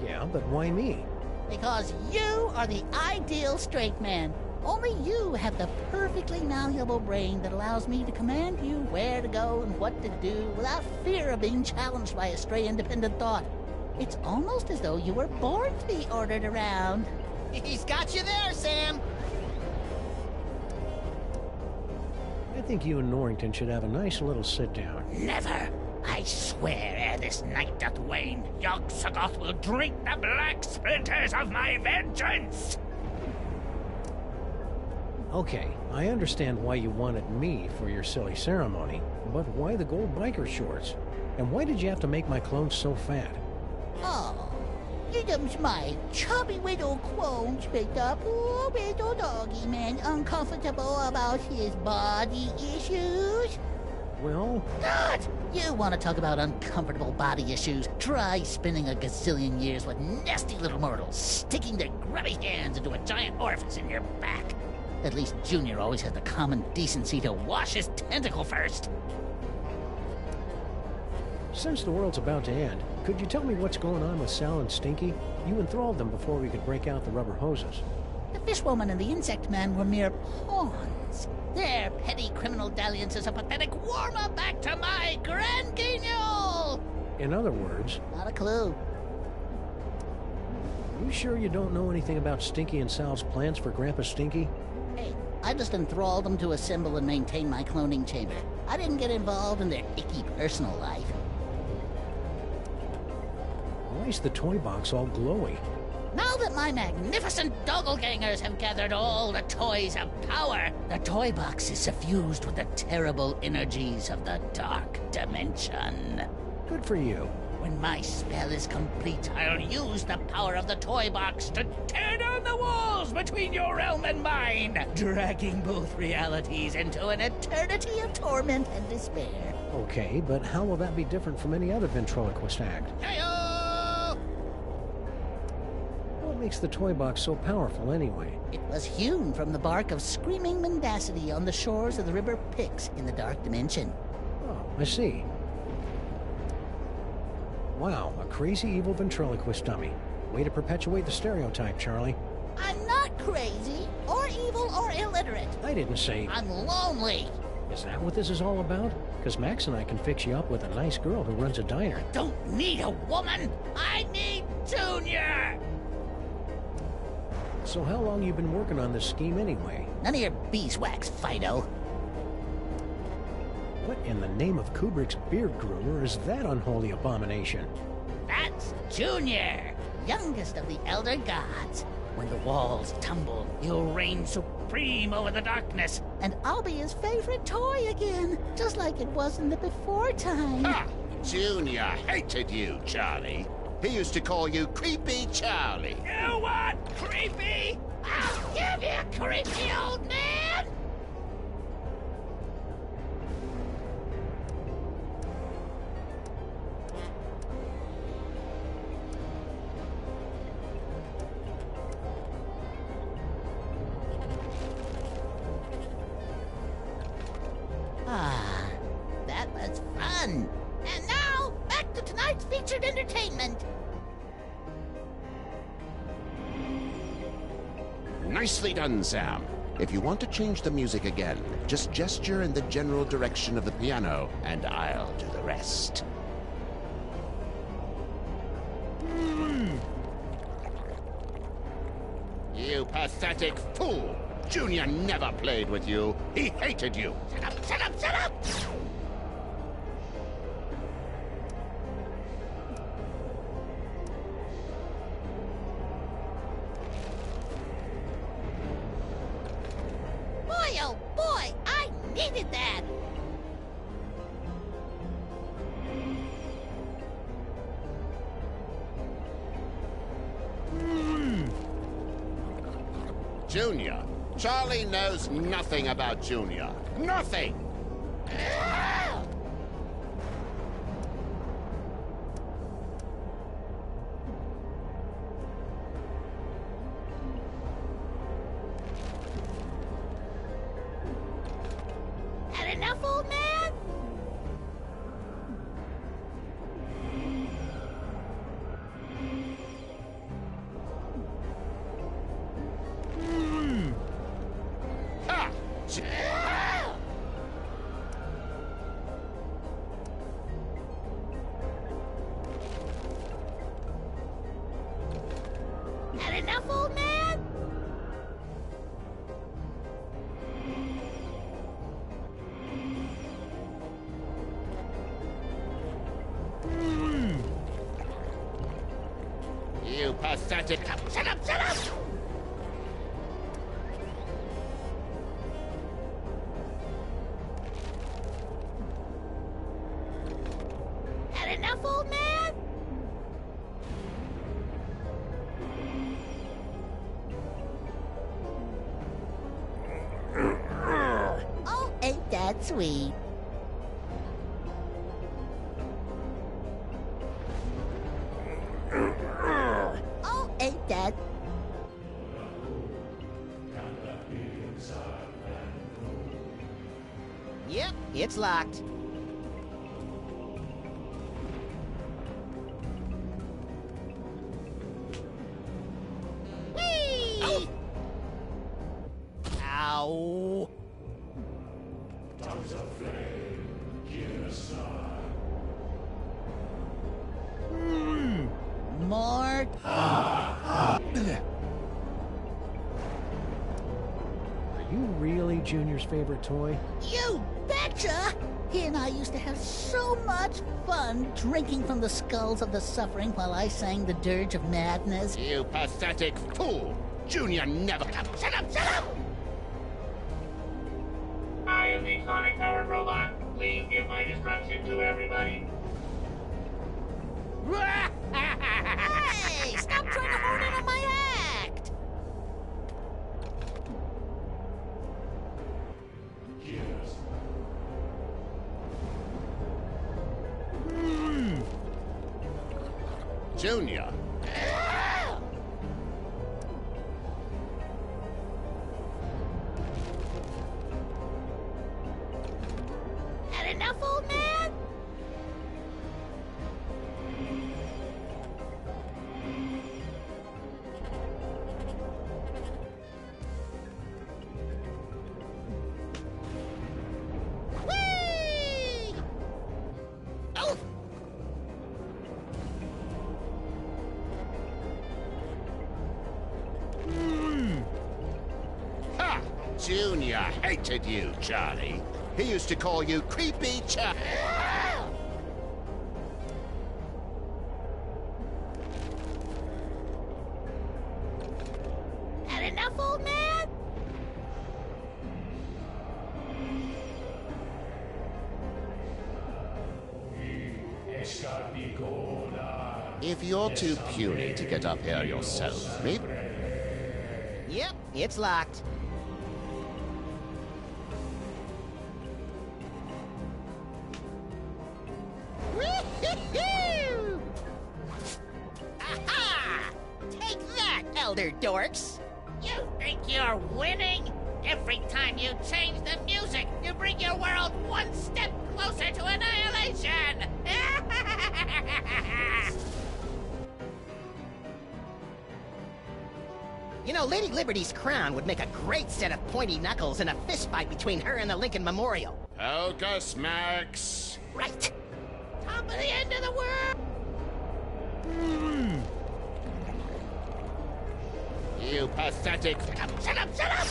Yeah, but why me? Because you are the ideal straight man. Only you have the perfectly malleable brain that allows me to command you where to go and what to do without fear of being challenged by a stray independent thought. It's almost as though you were born to be ordered around. He's got you there, Sam! I think you and Norrington should have a nice little sit-down. Never! I swear, ere this night doth wane, Yogg Sagoth will drink the black splinters of my vengeance! Okay, I understand why you wanted me for your silly ceremony, but why the gold biker shorts? And why did you have to make my clone so fat? Oh, yidum's my chubby little clones make a poor little doggy man uncomfortable about his body issues. Well... God! You want to talk about uncomfortable body issues? Try spending a gazillion years with nasty little mortals, sticking their grubby hands into a giant orifice in your back. At least Junior always had the common decency to wash his tentacle first. Since the world's about to end, could you tell me what's going on with Sal and Stinky? You enthralled them before we could break out the rubber hoses. The fishwoman and the insect man were mere pawns. Their petty criminal dalliance is a pathetic warm-up back to my grand guignol! In other words... Not a clue. You sure you don't know anything about Stinky and Sal's plans for Grandpa Stinky? Hey, I just enthralled them to assemble and maintain my cloning chamber. I didn't get involved in their icky personal life. Why is the toy box all glowy? Now that my magnificent doppelgangers have gathered all the toys of power, the toy box is suffused with the terrible energies of the dark dimension. Good for you. When my spell is complete, I'll use the power of the toy box to tear down the walls between your realm and mine, dragging both realities into an eternity of torment and despair. Okay, but how will that be different from any other ventriloquist act? What makes the toy box so powerful anyway? It was hewn from the bark of screaming mendacity on the shores of the river Pyx in the dark dimension. Oh, I see. Wow, a crazy evil ventriloquist dummy. Way to perpetuate the stereotype, Charlie. I'm not crazy, or evil, or illiterate. I didn't say... I'm lonely. Is that what this is all about? Because Max and I can fix you up with a nice girl who runs a diner. Don't need a woman. I need Junior. So how long you been working on this scheme anyway? None of your beeswax, Fido. What in the name of Kubrick's beard groomer is that unholy abomination? That's Junior, youngest of the Elder Gods. When the walls tumble, you'll reign supreme over the darkness, and I'll be his favorite toy again, just like it was in the before time. Ha! Junior hated you, Charlie. He used to call you Creepy Charlie. You what? Creepy? I'll give you, creepy old man! Ah, that was fun. And now, back to tonight's featured entertainment. Nicely done, Sam. If you want to change the music again, just gesture in the general direction of the piano, and I'll do the rest. You pathetic fool! Junior never played with you. He hated you. Shut up, shut up, shut up! Boy, oh boy, I needed that! Junior. Charlie knows nothing about Junior. Nothing! Had enough, old man? Ha! Had enough, old man? You pathetic... Shut up, shut up! Had enough, old man? Oh, ain't that sweet? Oh, ain't that... Yep, it's locked. Whee! Ow! Tongues of flame, hear a sigh. Mort. Are you really Junior's favorite toy? You betcha! He and I used to have so much fun drinking from the skulls of the suffering while I sang the Dirge of Madness. You pathetic fool! Junior never... Shut up! Shut up! I am the sonic-powered robot. Please give my instruction to everybody. Hey! Stop trying to hone in on my act! Junior. Had enough, old man? Whee! Oh! Ha! Junior hated you, Charlie. He used to call you Creepy Charlie. Had enough, old man? If you're too puny to get up here yourself, maybe... Yep, it's locked. Woo-hoo-hoo! Aha! Take that, elder dorks! You think you're winning? Every time you change the music, you bring your world one step closer to annihilation! You know, Lady Liberty's crown would make a great set of pointy knuckles in a fistfight between her and the Lincoln Memorial. Focus, Max. Right! Top of the end of the world! You pathetic... Shut up! Shut up!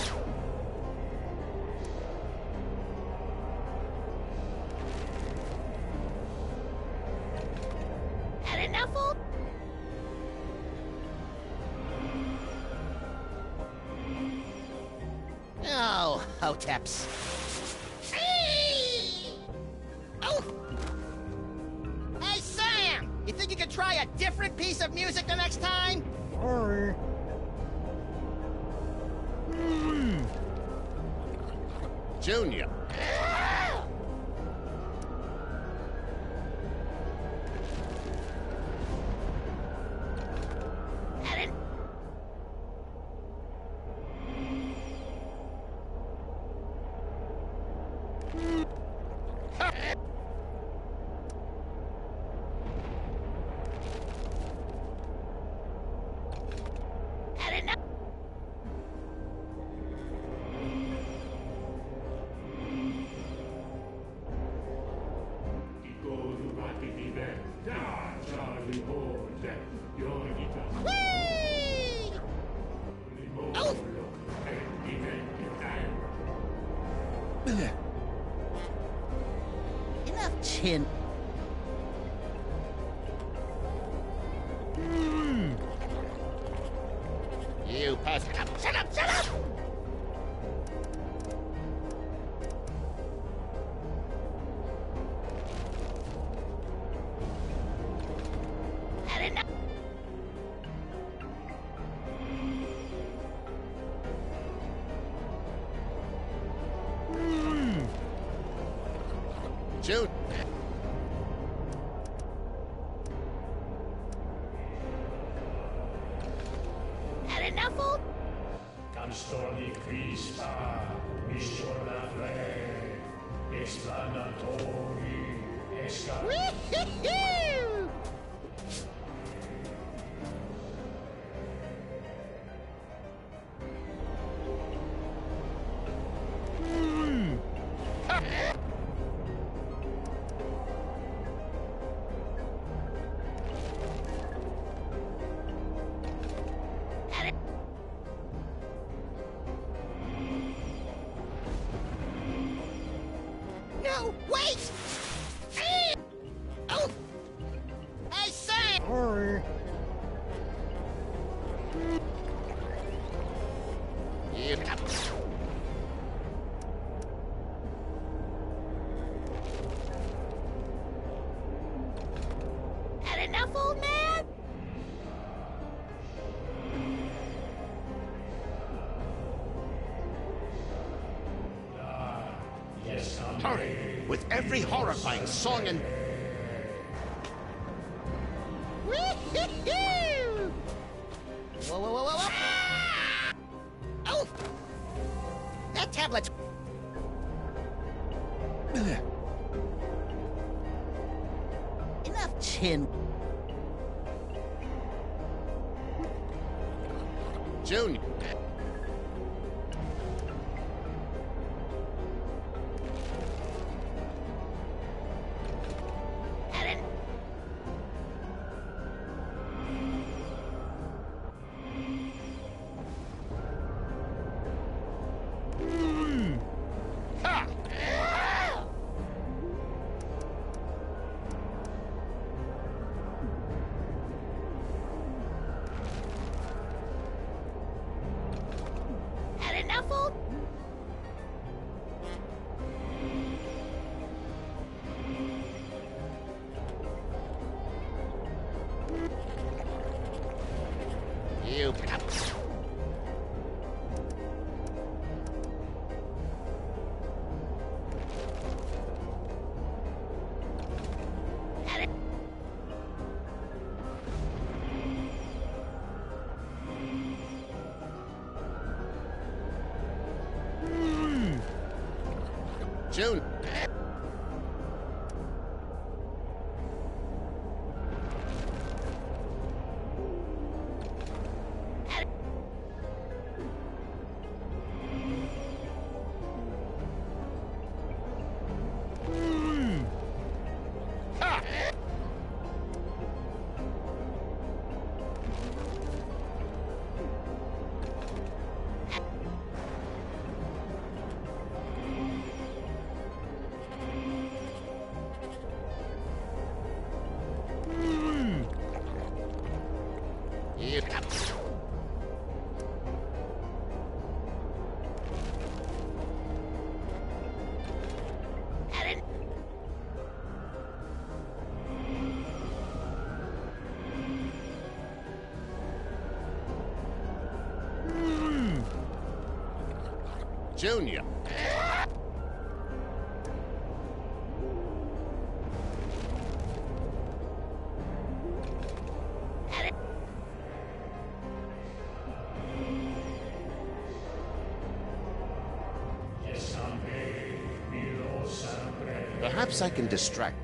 Had enough, old... Oh, Hoteps. Oh! Hey, Sam! You think you could try a different piece of music the next time? Junior. Enough chin. You pathetic... Shut up! Shut up! Had enough. June. Had enough, old... Canzoni Crista, missionare, esplanatori, Woo-hoo-hoo! hurry! With every horrifying song and... Wee-hee-hee! Whoa, whoa, whoa, whoa, whoa! Oh! That tablet's... Enough chin. Junior. You... June. Junior. Perhaps I can distract.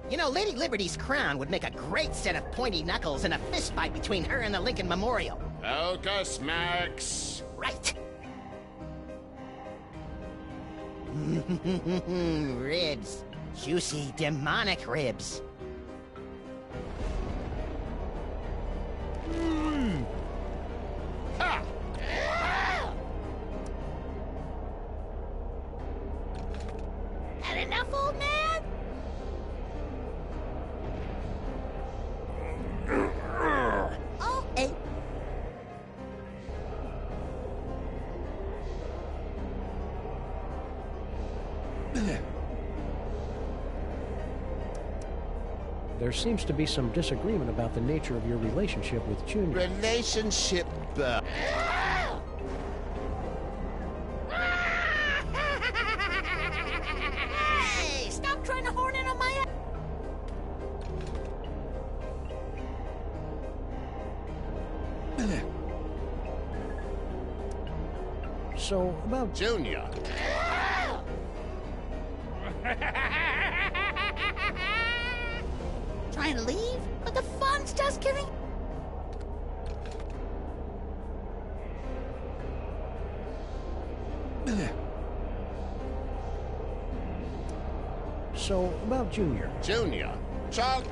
You know, Lady Liberty's crown would make a great set of pointy knuckles and a fist fight between her and the Lincoln Memorial. Focus, Max. Right. Ribs. Juicy, demonic ribs. Had enough, old man? Oh, hey. There seems to be some disagreement about the nature of your relationship with Junior. Relationship. Hey, stop trying to horn in on my... So, about Junior. Trying to leave? But the fun's just getting... So, about Junior. Junior. Chuck.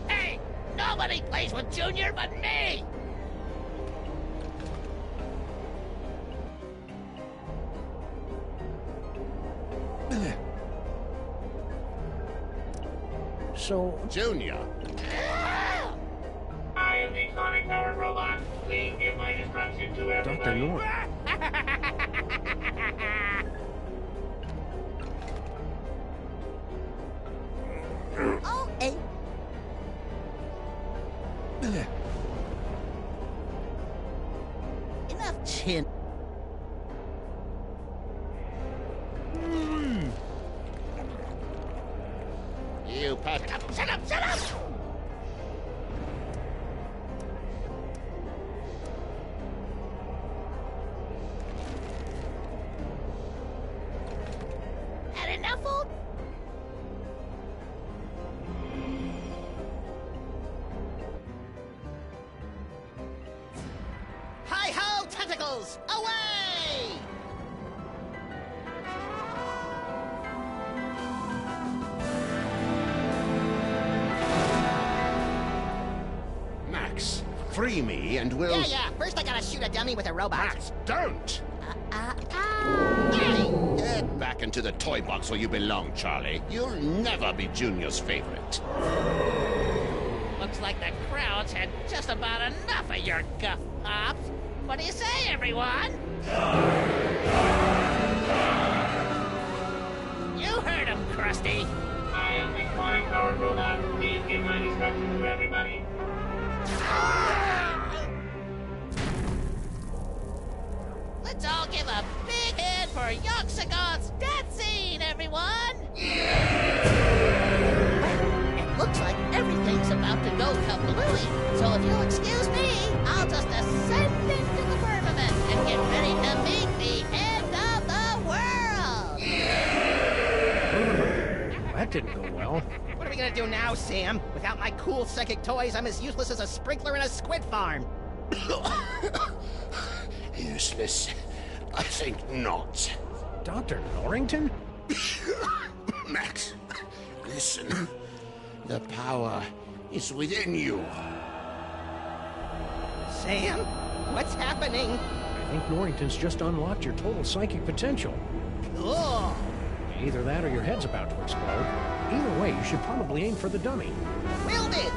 Hey, nobody plays with Junior but me! So, Junior. I am the sonic-powered robot. Please give my instruction to everybody. Dr. North. Enough chin. You pat. Shut up! Shut up! Had enough, old? Hi-ho, tentacles! Away! Max, free me and we'll... Yeah. First I gotta shoot a dummy with a robot. Max, don't! Get back into the toy box where you belong, Charlie. You'll never be Junior's favorite. Looks like the crowd's had just about enough of your guff pops. What do you say, everyone? You heard him, Krusty. I am the cloning-powered robot. Please give my instructions to everybody. Let's all give a big hand for Yoxagon's death scene, everyone! It looks like everything's about to go kablooey. So if you'll excuse me, I'll just ascend into the firmament and get ready to meet the end of the world! That didn't go well. What are we gonna do now, Sam? Without my cool psychic toys, I'm as useless as a sprinkler in a squid farm. Useless? I think not. Dr. Norrington? Max, listen. The power is within you. Sam? What's happening? I think Norrington's just unlocked your total psychic potential. Cool. Either that or your head's about to explode. Either way, you should probably aim for the dummy. Willed it!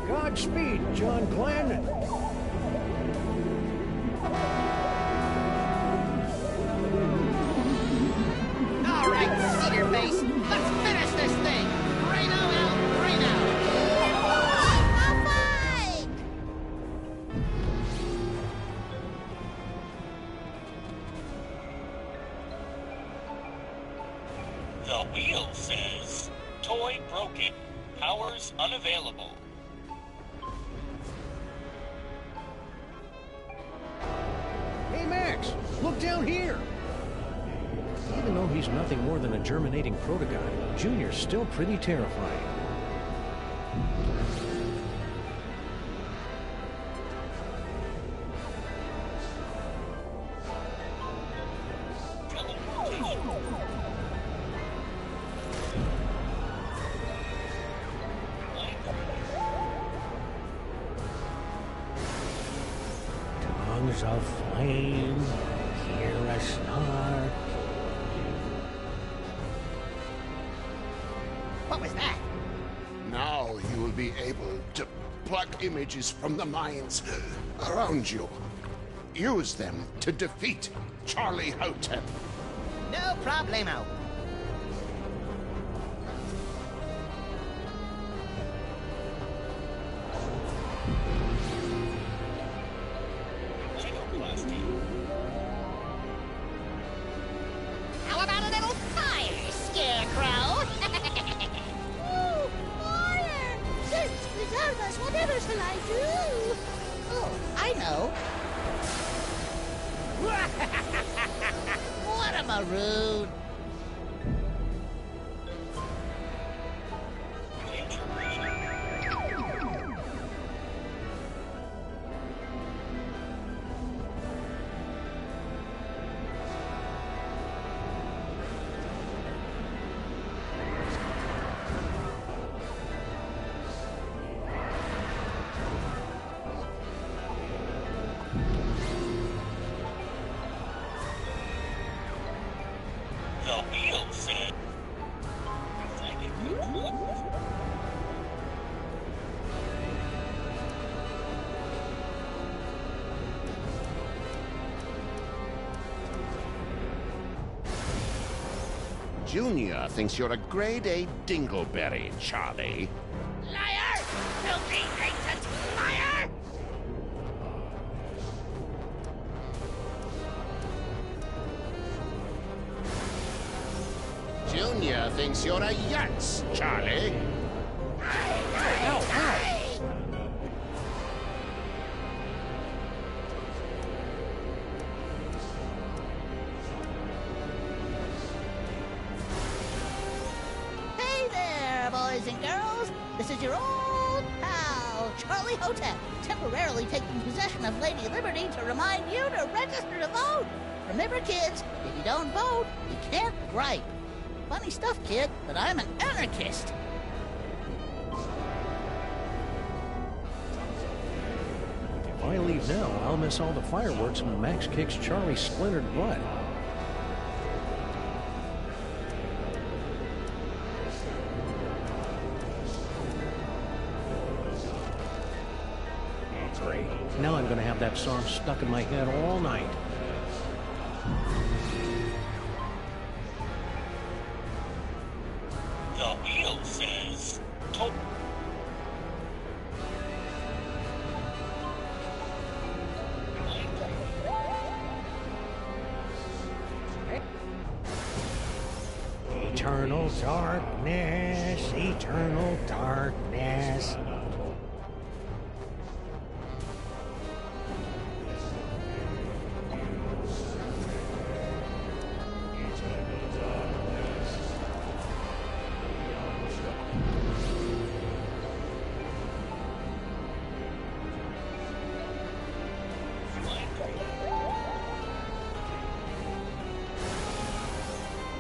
Godspeed, John Glenn! All right, Cedar Face, let's finish this thing! Reno out, Reno! The wheel says, toy broken, powers unavailable. Hey, Max, look down here! Even though he's nothing more than a germinating protogon, Junior's still pretty terrifying. Tongues of flame, hear a snark. What was that? Now you will be able to pluck images from the minds around you. Use them to defeat Charlie Hotep. No problemo. How about a little fire, Scarecrow? Ooh, fire! Since preserve us, whatever shall I do? Oh, I know. What a maroon! Junior thinks you're a grade-A dingleberry, Charlie. Liar! Filthy, ancient liar! Junior thinks you're a yatz, Charlie. Ow, ow! Hey there, boys and girls. This is your old pal, Charlie Hotep, temporarily taking possession of Lady Liberty to remind you to register to vote. Remember, kids, if you don't vote, you can't gripe. Funny stuff, kid, but I'm an anarchist. If I leave now, I'll miss all the fireworks when Max kicks Charlie's splintered butt. Great. Now I'm gonna have that song stuck in my head all night. The wheel says... To- Eternal darkness, eternal darkness.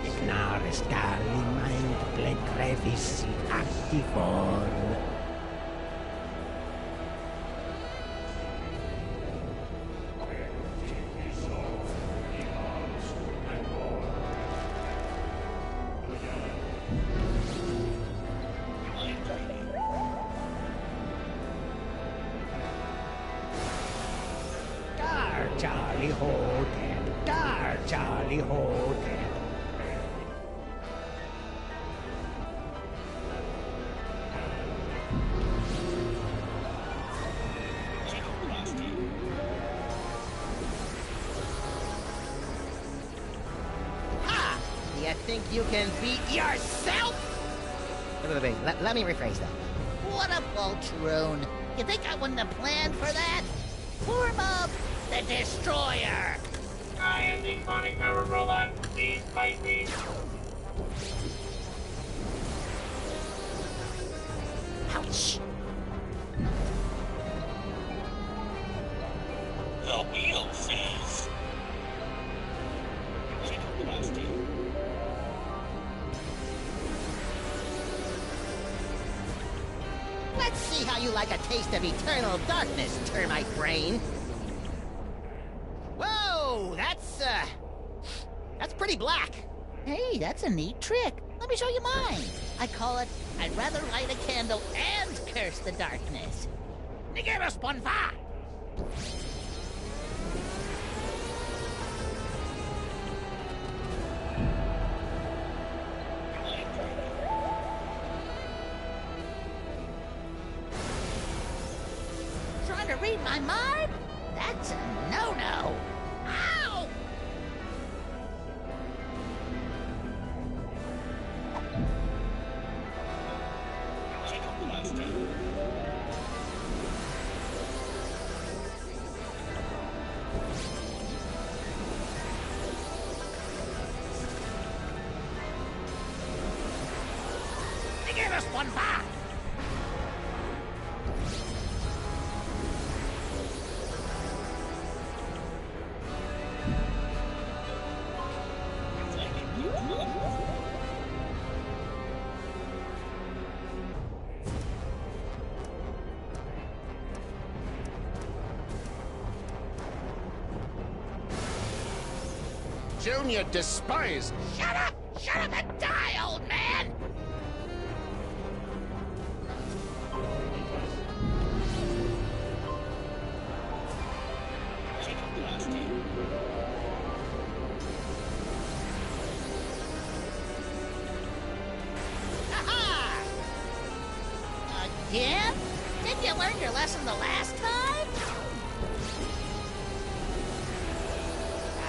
Ignaris Kali mind plecrevis activon. Dar Charlie Hotep, Dar Charlie Hotep. Ha! Do you think you can beat yourself? Wait. Let me rephrase that. What a poltroon. You think I wouldn't have planned for that? Form up the Destroyer. I am the Sonic Power Robot. Please fight me. Ouch. The wheel says... Let's see how you like a taste of eternal darkness, termite brain. Whoa, that's pretty black. Hey, that's a neat trick. Let me show you mine. I call it, I'd rather light a candle and curse the darkness. Nigeros Bonfa! Trying to read my mind? That's a no-no. Ow! Nigeros Bonfa! Junior despised. Shut up! Shut up and die, old man! Yeah? Didn't you learn your lesson the last time?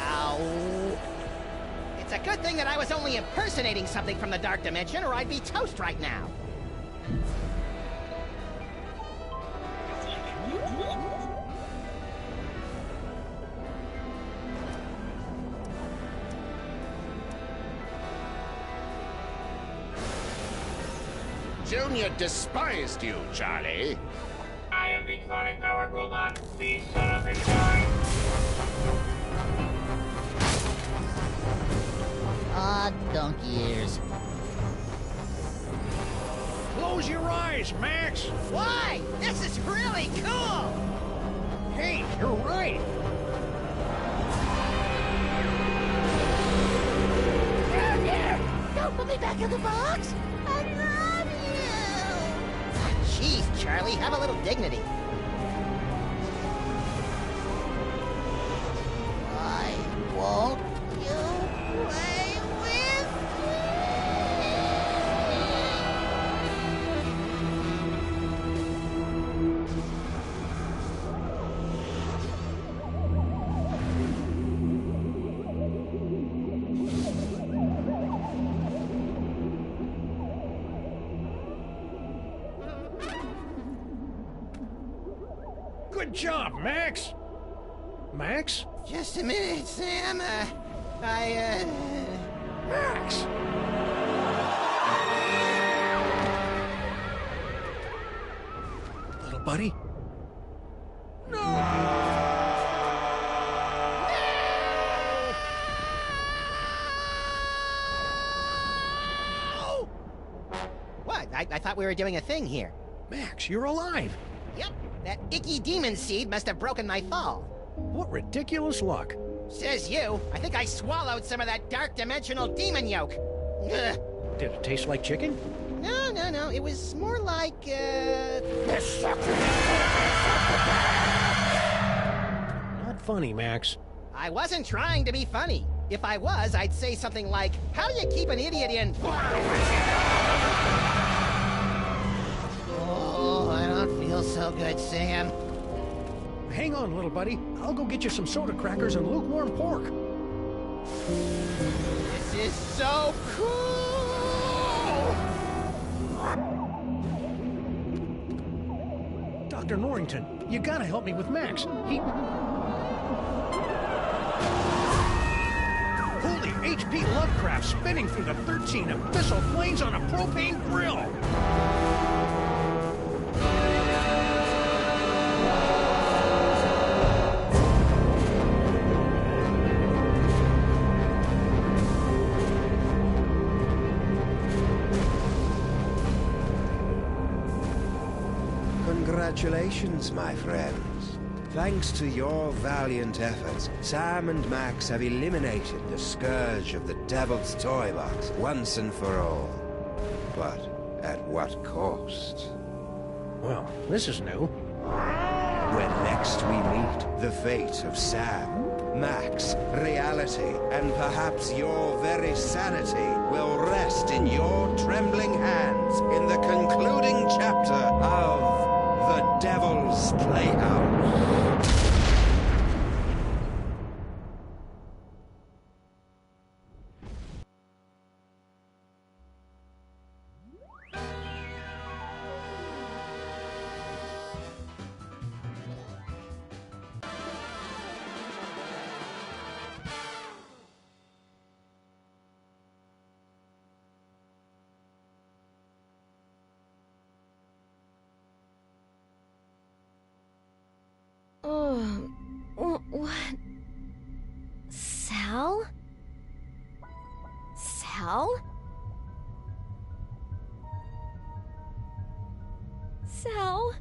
Ow. It's a good thing that I was only impersonating something from the Dark Dimension, or I'd be toast right now. Junior despised you, Charlie. I am the clonic powered robot. Please shut up and die. Aw, donkey ears. Close your eyes, Max! Why? This is really cool! Hey, you're right! Junior! Don't put me back in the box! I love you! Jeez, Charlie, have a little dignity. Why won't you play with Good job, Max! Max? Just a minute, Sam. Max! Little buddy? What? I thought we were doing a thing here. Max, you're alive! Yep, that icky demon seed must have broken my fall. What ridiculous luck! Says you. I think I swallowed some of that dark dimensional demon yolk. Ugh. Did it taste like chicken? No. It was more like, Not funny, Max. I wasn't trying to be funny. If I was, I'd say something like, how do you keep an idiot in... Oh, I don't feel so good, Sam. Hang on, little buddy. I'll go get you some soda crackers and lukewarm pork. This is so cool! Dr. Norrington, you gotta help me with Max. Holy H.P. Lovecraft spinning through the 13 abyssal planes on a propane grill! Congratulations, my friends. Thanks to your valiant efforts, Sam and Max have eliminated the scourge of the Devil's Toy Box once and for all. But at what cost? Well, this is new. When next we meet, the fate of Sam, Max, reality, and perhaps your very sanity will rest in your trembling hands in the concluding chapter of The Devil's Playhouse. What? Sal? Sal? Sal?